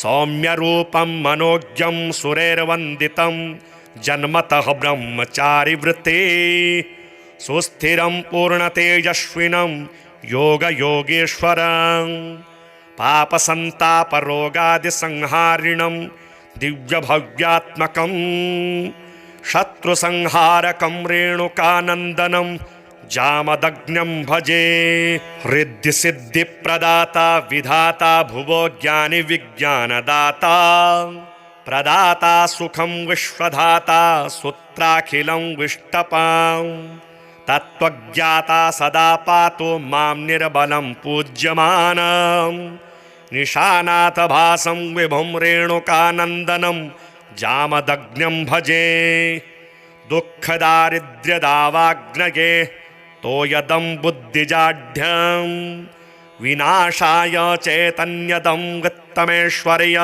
सौम्यरूपं मनोज्ञं सुरैर्वन्दितं जन्मतः ब्रह्मचारिवृत्ते सुस्थिरं पूर्णतेजस्विनं योगयोगेश्वरं पापसन्तापरोगादिसंहारिणं दिव्यभव्यात्मकं शत्रुसंहारकं रेणुकानन्दनं जामदग्न्यं भजे हृद्यसिद्धिप्रदाता विधाता भुवो ज्ञानिविज्ञानदाता प्रदाता सुखं विश्वधाता सूत्राखिलं विष्टपां तत्त्वज्ञाता सदा पातु मां निर्बलं पूज्यमानं निशानाथभासं विभुं रेणुकानन्दनं जामदग्न्यं भजे दुःखदारिद्र्यदावाग्नये तोयदं बुद्धिजाढ्यं विनाशाय चैतन्यदं वित्तमेश्वर्य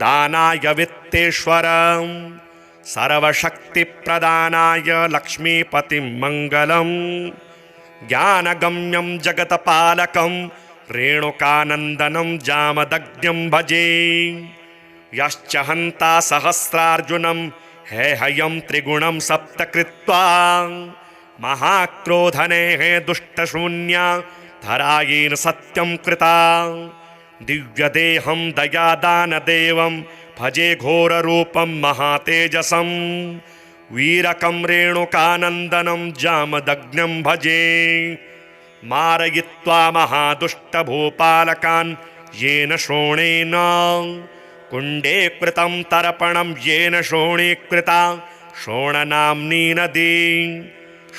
दानाय वित्तेश्वरं सर्वशक्तिप्रदानाय लक्ष्मीपतिं मङ्गलम् ज्ञानगम्यं जगत्पालकं रेणुकानन्दनं जामदग्न्यं भजे यश्च हन्ता सहस्रार्जुनं हेहयं त्रिगुणं सप्त कृत्वा महाक्रोधनेः दुष्टशून्या धरायेन सत्यं कृता दिव्यदेहं दयादानदेवं भजे घोररूपं महातेजसं वीरकं रेणुकानन्दनं जामदग्न्यं भजे मारयित्वा महादुष्टभूपालकान् येन शोणेन कुण्डे कृतं तर्पणं येन शोणीकृता शोणनाम्नी नदी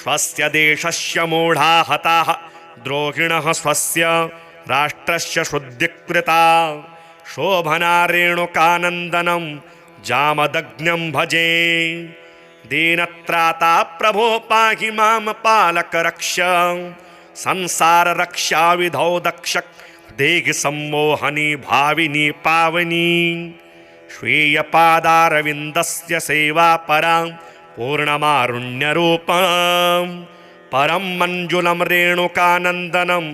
स्वस्य देशस्य मूढा हताः द्रोहिणः स्वस्य राष्ट्रस्य शुद्धिकृता शोभना रेणुकानन्दनं जामदग्न्यं भजे दीनत्राता प्रभो पाहि मां पालक रक्ष संसाररक्षा विधौ दक्ष देहि सम्मोहनी भाविनी पावनी स्वीयपादारविन्दस्य सेवा परां पूर्णमारुण्यरूपं परं मञ्जुलं रेणुकानन्दनं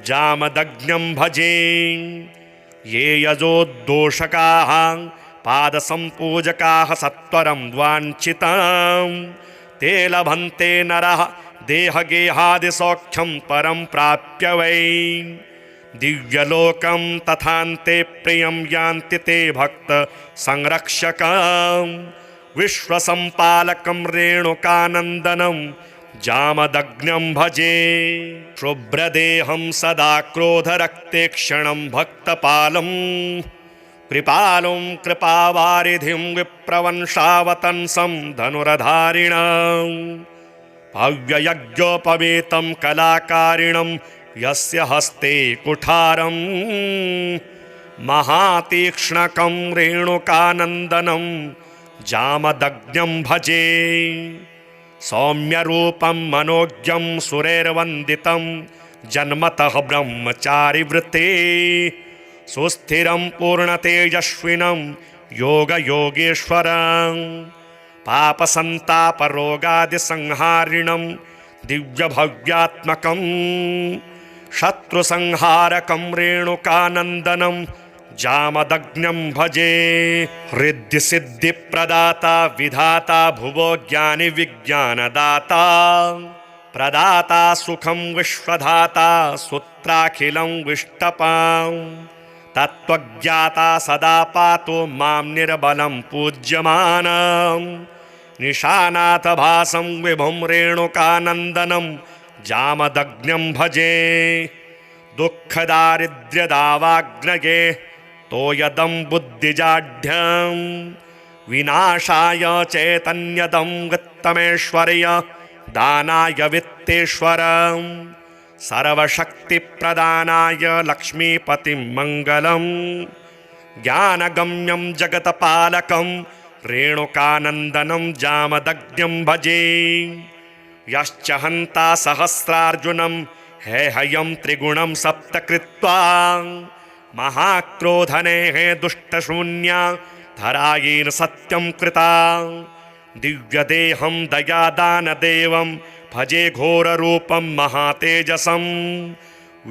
जामदग्न्यं भजे ये यजोद्दोषकाः पादसम्पूजकाः सत्वरं वाञ्छितं ते लभन्ते नरः देहगेहादिसौख्यं परं प्राप्य वै दिव्यलोकं तथान्ते प्रियं यान्ति ते भक्त संरक्षकं विश्वसम्पालकं रेणुकानन्दनं जामदग्न्यं भजे शुभ्रदेहं सदा क्रोधरक्तेक्षणं भक्तपालं कृपालुं कृपावारिधिं विप्रवंशावतंसं धनुरधारिणं भव्ययज्ञोपवेतं कलाकारिणं यस्य हस्ते कुठारं महातीक्ष्णकं रेणुकानन्दनं जामदग्न्यं भजे सौम्यरूपं मनोज्ञं सुरैर्वन्दितं जन्मतः ब्रह्मचारिवृत्ते सुस्थिरं पूर्णतेजस्विनं योगयोगेश्वरं पापसन्तापरोगादिसंहारिणं दिव्यभव्यात्मकं शत्रुसंहारकं रेणुकानन्दनं जामदग्न्यं भजे हृद्यसिद्धिप्रदाता विधाता भुवो ज्ञानिविज्ञानदाता प्रदाता सुखं विश्वधाता सूत्राखिलं विष्टपां तत्त्वज्ञाता सदा पातु मां निर्बलं पूज्यमानं निशानाथभासं विभुं रेणुकानन्दनं जामदग्न्यं भजे दुःखदारिद्र्यदावाग्नये तोयदं बुद्धिजाढ्यं विनाशाय चैतन्यदं वित्तमेश्वर्य दानाय वित्तेश्वरं सर्वशक्तिप्रदानाय लक्ष्मीपतिं मङ्गलं ज्ञानगम्यं जगत्पालकं रेणुकानन्दनं जामदग्न्यं भजे यश्च हन्ता सहस्रार्जुनं हेहयं त्रिगुणं सप्त कृत्वा महाक्रोधनेः दुष्टशून्या धरायेन सत्यं कृता दिव्यदेहं दयादानदेवं भजे घोररूपं महातेजसं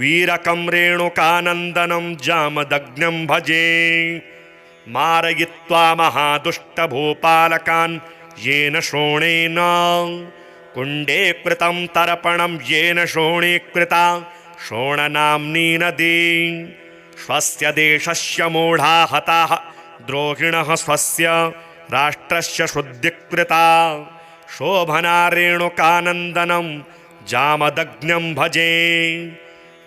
वीरकं रेणुकानन्दनं जामदग्न्यं भजे मारयित्वा महादुष्टभूपालकान् येन शोणेन कुण्डे कृतं तर्पणं येन शोणीकृता शोणनाम्नी नदी स्वस्य देशस्य मूढा हताः द्रोहिणः स्वस्य राष्ट्रस्य शुद्धिकृता शोभना रेणुकानन्दनं जामदग्न्यं भजे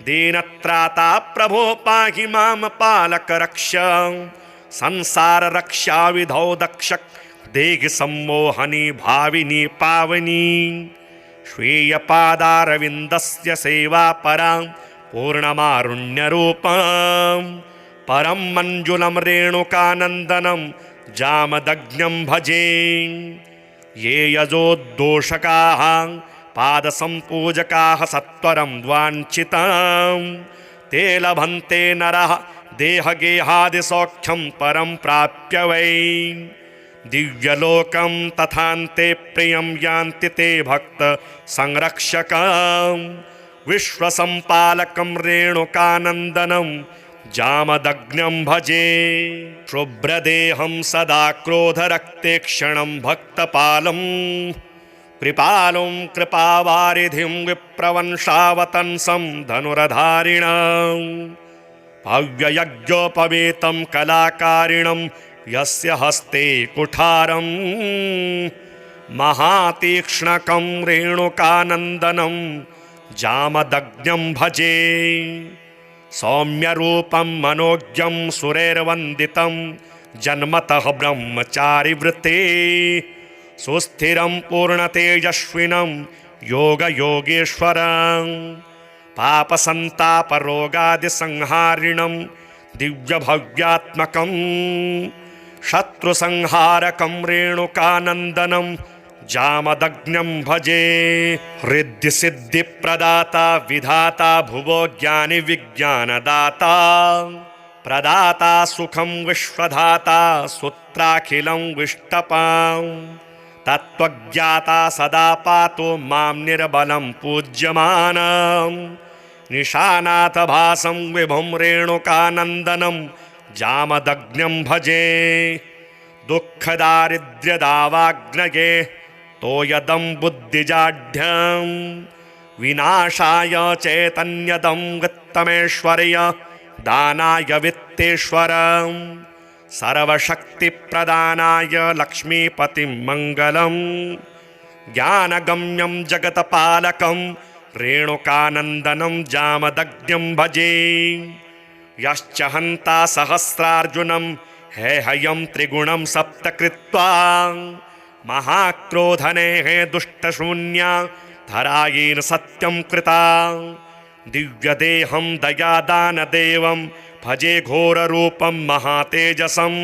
दीनत्राता प्रभो पाहि मां पालक रक्ष संसाररक्षा विधौ दक्ष देहि सम्मोहनी भाविनी पावनी स्वीयपादारविन्दस्य सेवा परां पूर्णमारुण्यरूपं परं मञ्जुलं रेणुकानन्दनं जामदग्न्यं भजे। ये यजोद्दोषकाः पादसम्पूजकाः सत्वरं वाञ्छितं ते लभन्ते नरः देहगेहादिसौख्यं परं प्राप्य वै। दिव्यलोकं तथान्ते प्रियं यान्ति ते भक्त संरक्षकं विश्वसम्पालकं रेणुकानन्दनं जामदग्न्यं भजे। शुभ्रदेहं सदा क्रोधरक्तेक्षणं भक्तपालं कृपालुं कृपावारिधिं विप्रवंशावतंसं धनुर्धारिणं भव्ययज्ञोपवीतं कलाकारिणं यस्य हस्ते कुठारं महातीक्ष्णकं रेणुकानन्दनं जामदग्न्यं भजे। सौम्यरूपं मनोज्ञं सुरैर्वन्दितं जन्मतः ब्रह्मचारिवृत्ते सुस्थिरं पूर्णतेजस्विनं योगयोगेश्वरं पापसन्तापरोगादिसंहारिणं दिव्यभव्यात्मकं शत्रुसंहारकं रेणुकानन्दनं जामदग्न्यं भजे। हृद्यसिद्धिप्रदाता विधाता भुवो ज्ञानिविज्ञानदाता प्रदाता सुखं विश्वधाता सूत्राखिलं विष्टपां तत्त्वज्ञाता सदा पातु मां निर्बलं पूज्यमानं निशानाथभासं विभुं रेणुकानन्दनं जामदग्न्यं भजे। दुःखदारिद्र्यदावाग्नये तोयदं बुद्धिजाढ्यं विनाशाय चैतन्यदं वित्तमेश्वर्य दानाय वित्तेश्वरं सर्वशक्तिप्रदानाय लक्ष्मीपतिं मङ्गलं ज्ञानगम्यं जगत्पालकं रेणुकानन्दनं जामदग्न्यं भजे। यश्च हन्ता सहस्रार्जुनं हेहयं त्रिगुणं सप्त कृत्वा महाक्रोधनेः दुष्टशून्या धरायेन सत्यं कृता दिव्यदेहं दयादानदेवं भजे घोररूपं महातेजसं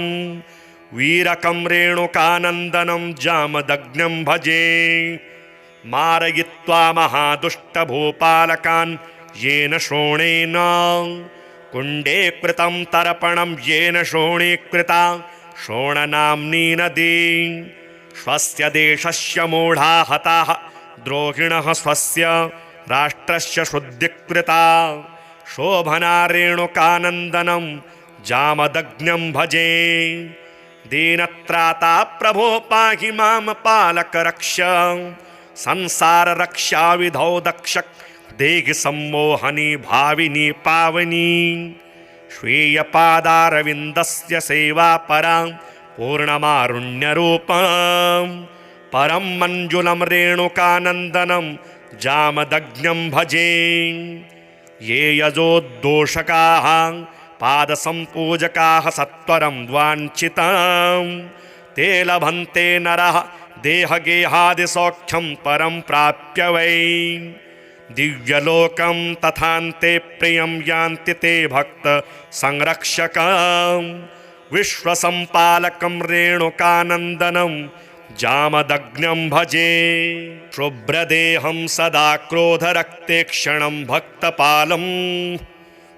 वीरकं रेणुकानन्दनं जामदग्न्यं भजे। मारयित्वा महादुष्टभूपालकान् येन शोणेन कुण्डे कृतं तर्पणं येन शोणीकृता शोणनाम्नी नदी स्वस्य देशस्य मूढा हताः द्रोहिणः स्वस्य राष्ट्रस्य शुद्धिकृता शोभना रेणुकानन्दनं जामदग्न्यं भजे। दीनत्राता प्रभो पाहि मां पालक रक्ष संसाररक्षा विधौ दक्ष देहि सम्मोहनी भाविनी पावनी स्वीयपादारविन्दस्य सेवा परां पूर्णमारुण्यरूपं परं मञ्जुलं रेणुकानन्दनं जामदग्न्यं भजे। ये यजोद्दोषकाः पादसम्पूजकाः सत्वरं वाञ्छितं ते लभन्ते नरः देहगेहादिसौख्यं परं प्राप्य वै। दिव्यलोकं तथान्ते प्रियं यान्ति ते भक्त संरक्षकं विश्वसम्पालकं रेणुकानन्दनं जामदग्न्यं भजे। शुभ्रदेहं सदा क्रोधरक्तेक्षणं भक्तपालं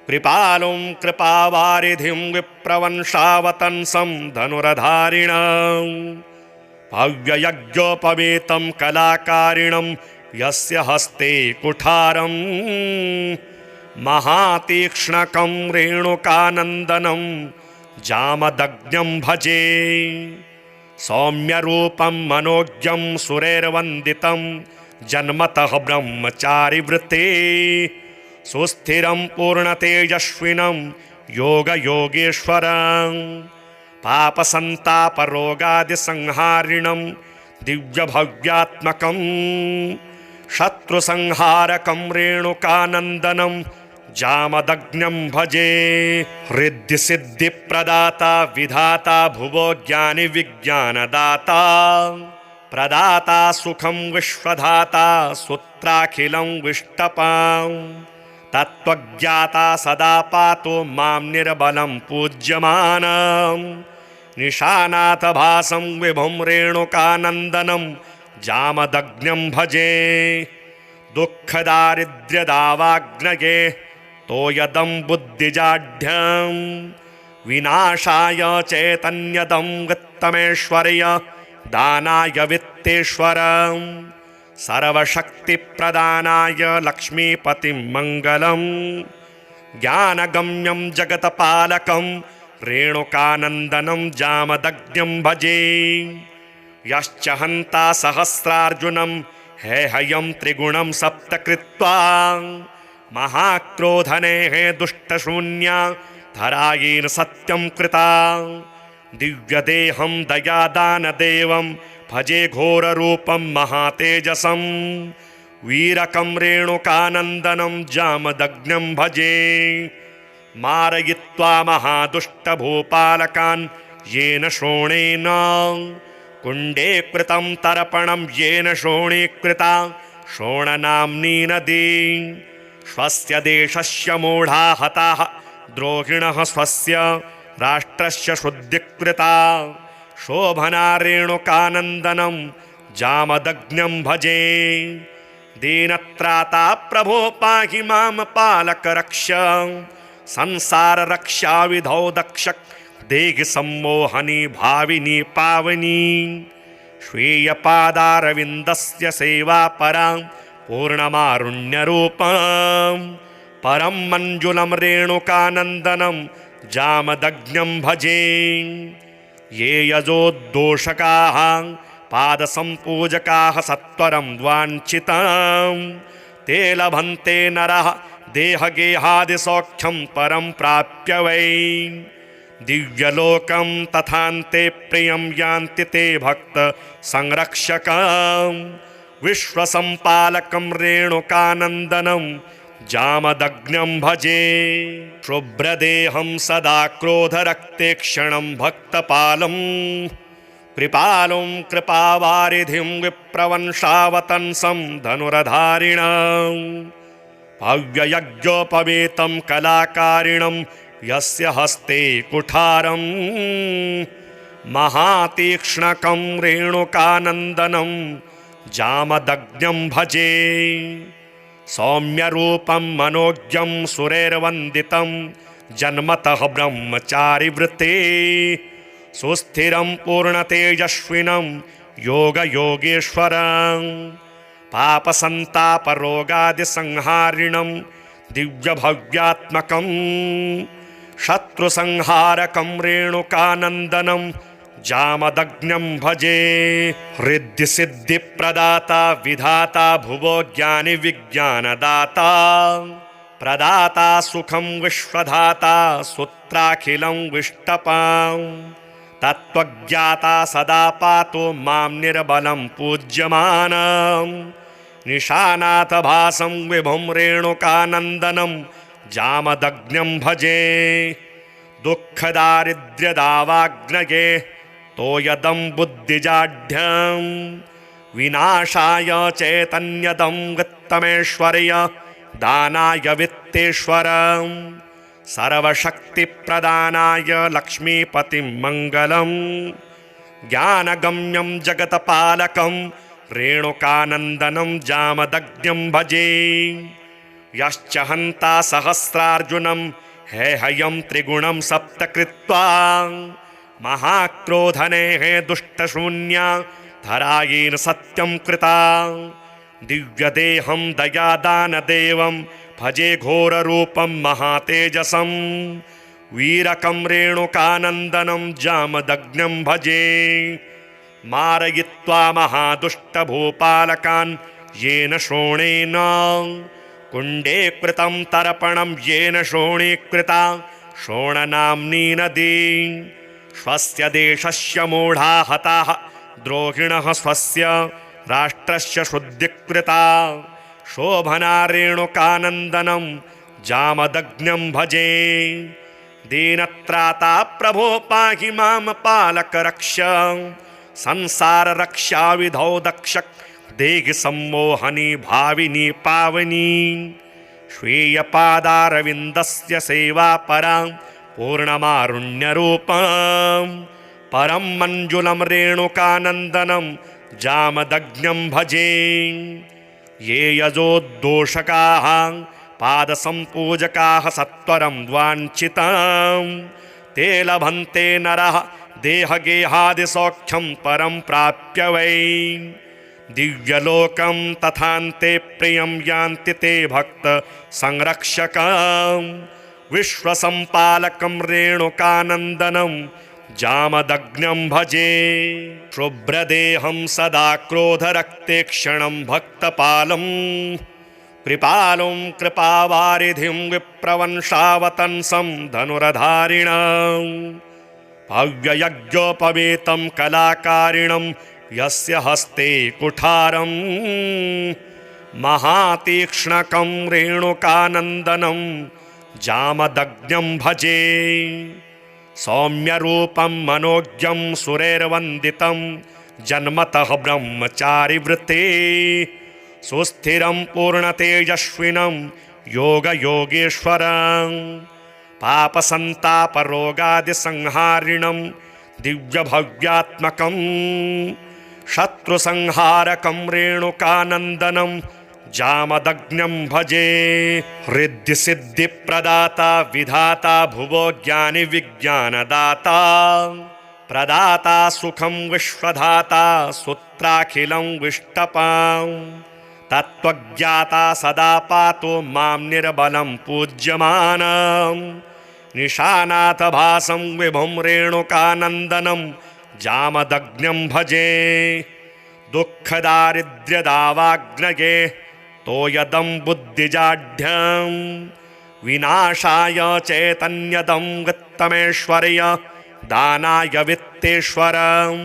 कृपालुं कृपावारिधिं विप्रवंशावतंसं धनुर्धारिणं भव्ययज्ञोपवीतं कलाकारिणं यस्य हस्ते कुठारं महातीक्ष्णकं रेणुकानन्दनं जामदग्न्यं भजे। सौम्यरूपं मनोज्ञं सुरैर्वन्दितं जन्मतः ब्रह्मचारिवृत्ते सुस्थिरं पूर्णतेजस्विनं योगयोगेश्वरं पापसन्तापरोगादिसंहारिणं दिव्यभव्यात्मकं शत्रुसंहारकं रेणुकानन्दनं जामदग्न्यं भजे। हृद्यसिद्धिप्रदाता विधाता भुवो ज्ञानिविज्ञानदाता प्रदाता सुखं विश्वधाता सूत्राखिलं विष्टपां तत्त्वज्ञाता सदा पातो मां निर्बलं पूज्यमानं निशानाथभासं विभुं रेणुकानन्दनं जामदग्न्यं भजे दुःखदारिद्र्यदावाग्नये तोयदं बुद्धिजाढ्यं विनाशाय चैतन्यदं वित्तमेश्वर्य दानाय वित्तेश्वरं सर्वशक्तिप्रदानाय लक्ष्मीपतिं मङ्गलं ज्ञानगम्यं जगत्पालकं रेणुकानन्दनं जामदग्न्यं भजे यश्च हन्ता सहस्रार्जुनं हेहयं त्रिगुणं सप्त कृत्वा महाक्रोधनेः दुष्टशून्या धरायेन सत्यं कृता दिव्यदेहं दयादानदेवं भजे घोररूपं महातेजसं वीरकं रेणुकानन्दनं जामदग्न्यं भजे मारयित्वा महादुष्टभूपालकान् येन शोणेन कुण्डे कृतं तर्पणं येन शोणीकृता शोणनाम्नी नदी स्वस्य देशस्य मूढा हताः द्रोहिणः स्वस्य राष्ट्रस्य शुद्धिकृता शोभना रेणुकानन्दनं जामदग्न्यं भजे दीनत्राता प्रभो पाहि मां पालक रक्ष संसार रक्षा विधौ दक्ष देहि सम्मोहनी भाविनी पावनी श्वेयपादारविन्दस्य सेवा परां पूर्णमारुण्यरूपं परं मञ्जुलं रेणुकानन्दनं जामदग्न्यं भजे ये यजोद्दोषकाः पादसम्पूजकाः सत्वरं वाञ्छितं ते लभन्ते नरः देहगेहादिसौख्यं परं प्राप्य वै दिव्यलोकं तथान्ते प्रियं यान्ति ते भक्त संरक्षकं विश्वसम्पालकं रेणुकानन्दनं जामदग्न्यं भजे शुभ्रदेहं सदा क्रोधरक्तेक्षणं भक्तपालं कृपालुं कृपावारिधिं विप्रवंशावतंसं धनुरधारिणं भव्ययज्ञोपवीतं कलाकारिणं यस्य हस्ते कुठारं महातीक्ष्णकं रेणुकानन्दनं जामदग्न्यं भजे सौम्यरूपं मनोज्ञं सुरैर्वन्दितं जन्मतः ब्रह्मचारिवृत्ते सुस्थिरं पूर्णतेजस्विनं योगयोगेश्वरं पापसन्तापरोगादिसंहारिणं दिव्यभव्यात्मकं शत्रुसंहारकं रेणुकानन्दनं जामदग्न्यं भजे हृद्यसिद्धिप्रदाता विधाता भुवो ज्ञानिविज्ञानदाता प्रदाता सुखं विश्वधाता सूत्राखिलं विष्टपां तत्त्वज्ञाता सदा पातो मां निर्बलं पूज्यमानं निशानाथभासं विभुं रेणुकानन्दनं जामदग्न्यं भजे दुःखदारिद्र्यदावाग्नये तोयदं बुद्धिजाढ्यं विनाशाय चैतन्यदं वित्तमेश्वर्य दानाय वित्तेश्वरं सर्वशक्तिप्रदानाय लक्ष्मीपतिं मङ्गलं ज्ञानगम्यं जगत्पालकं रेणुकानन्दनं जामदग्न्यं भजे यश्च हन्ता सहस्रार्जुनं हेहयं त्रिगुणं सप्त कृत्वा महाक्रोधनेः दुष्टशून्या धरायेन सत्यं कृता दिव्यदेहं दयादानदेवं भजे घोररूपं महातेजसं वीरकं रेणुकानन्दनं जामदग्न्यं भजे मारयित्वा महादुष्टभूपालकान् येन शोणेन कुण्डे कृतं तर्पणं येन शोणीकृता शोणनाम्नी नदी स्वस्य देशस्य मूढा हताः द्रोहिणः स्वस्य राष्ट्रस्य शुद्धिकृता शोभना रेणुकानन्दनं जामदग्न्यं भजे दीनत्राता प्रभो पाहि मां पालक रक्ष संसार रक्षा विधौ दक्ष देहि सम्मोहनी भाविनी पावनी श्वेयपादारविन्दस्य सेवा परां पूर्णमारुण्यरूपं परं मञ्जुलं रेणुकानन्दनं जामदग्न्यं भजे। ये यजोद्दोषकाः पादसम्पूजकाः सत्वरं द्वाञ्छितं ते लभन्ते नरः देहगेहादिसौख्यं परं प्राप्य वै। दिव्यलोकं तथान्ते प्रियं यान्ति ते भक्त संरक्षकं विश्वसंपालकं रेणुकानन्दनं जामदग्न्यं भजे। शुभ्रदेहं सदा क्रोधरक्तेक्षणं भक्तपालं कृपालुं कृपावारिधिं विप्रवंशावतंसं धनुर्धारिणं भव्ययज्ञोपवीतं कलाकारिणं यस्य हस्ते कुठारं महातीक्ष्णकं रेणुकानन्दनं जामदग्न्यं भजे। सौम्यरूपं मनोज्ञं सुरैर्वन्दितं जन्मतः ब्रह्मचारिवृत्ते सुस्थिरं पूर्णतेजस्विनं योगयोगेश्वरं पापसन्तापरोगादिसंहारिणं दिव्यभव्यात्मकं शत्रुसंहारकं रेणुकानन्दनं जामदग्न्यं भजे। रिद्धिसिद्धिप्रदाता विधाता भुवो ज्ञानिविज्ञानदाता प्रदाता सुखं विश्वधाता सूत्राखिलं विष्टपां तत्त्वज्ञाता सदा पातु मां निर्बलं पूज्यमानं निशानाथभासं विभुं रेणुकानन्दनं जामदग्न्यं भजे। दुःखदारिद्र्यदावाग्नये तोयदं बुद्धिजाढ्यं विनाशाय चैतन्यदं वित्तमेश्वर्य दानाय वित्तेश्वरं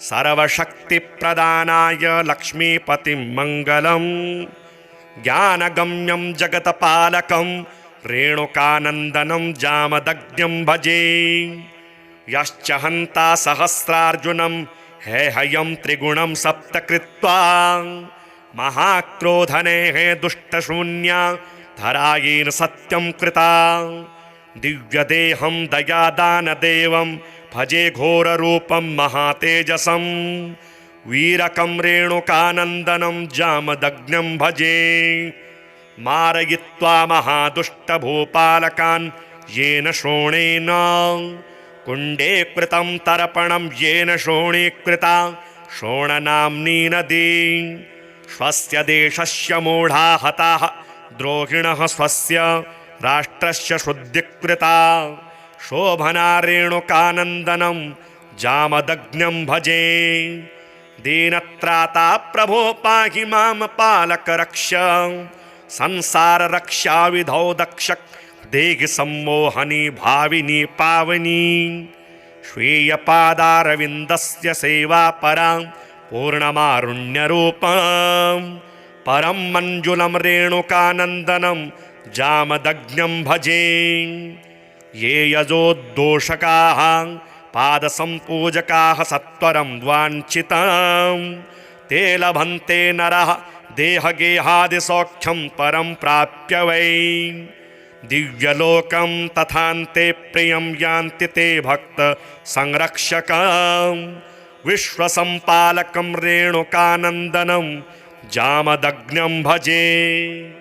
सर्वशक्तिप्रदानाय लक्ष्मीपतिं मङ्गलं ज्ञानगम्यं जगत्पालकं रेणुकानन्दनं जामदग्न्यं भजे। यश्च हन्ता सहस्रार्जुनं हेहयं त्रिगुणं सप्त कृत्वा महाक्रोधनेः दुष्टशून्या धरायेन सत्यं कृता दिव्यदेहं दयादानदेवं भजे घोररूपं महातेजसं वीरकं रेणुकानन्दनं जामदग्न्यं भजे। मारयित्वा महादुष्टभूपालकान् येन शोणेन कुण्डे कृतं तर्पणं येन शोणीकृता शोणनाम्नी नदी स्वस्य देशस्य मूढा हताः द्रोहिणः स्वस्य राष्ट्रस्य शुद्धिकृता शोभना रेणुकानन्दनं जामदग्न्यं भजे। दीनत्राता प्रभो पाहि मां पालक रक्ष संसार रक्षा विधौ दक्ष देहि सम्मोहनी भाविनी पावनी श्वेयपादारविन्दस्य सेवा परां पूर्णमारुण्यरूपं परं मञ्जुलं रेणुकानन्दनं जामदग्न्यं भजे। ये यजोद्दोषकाः पादसम्पूजकाः सत्वरं द्वाञ्छितं ते लभन्ते नरः देहगेहादिसौख्यं परं प्राप्य वै। दिव्यलोकं तथान्ते प्रियं यान्ति ते भक्त संरक्षकं विश्वसंपालकं रेणुकानन्दनं जामदग्न्यं भजे।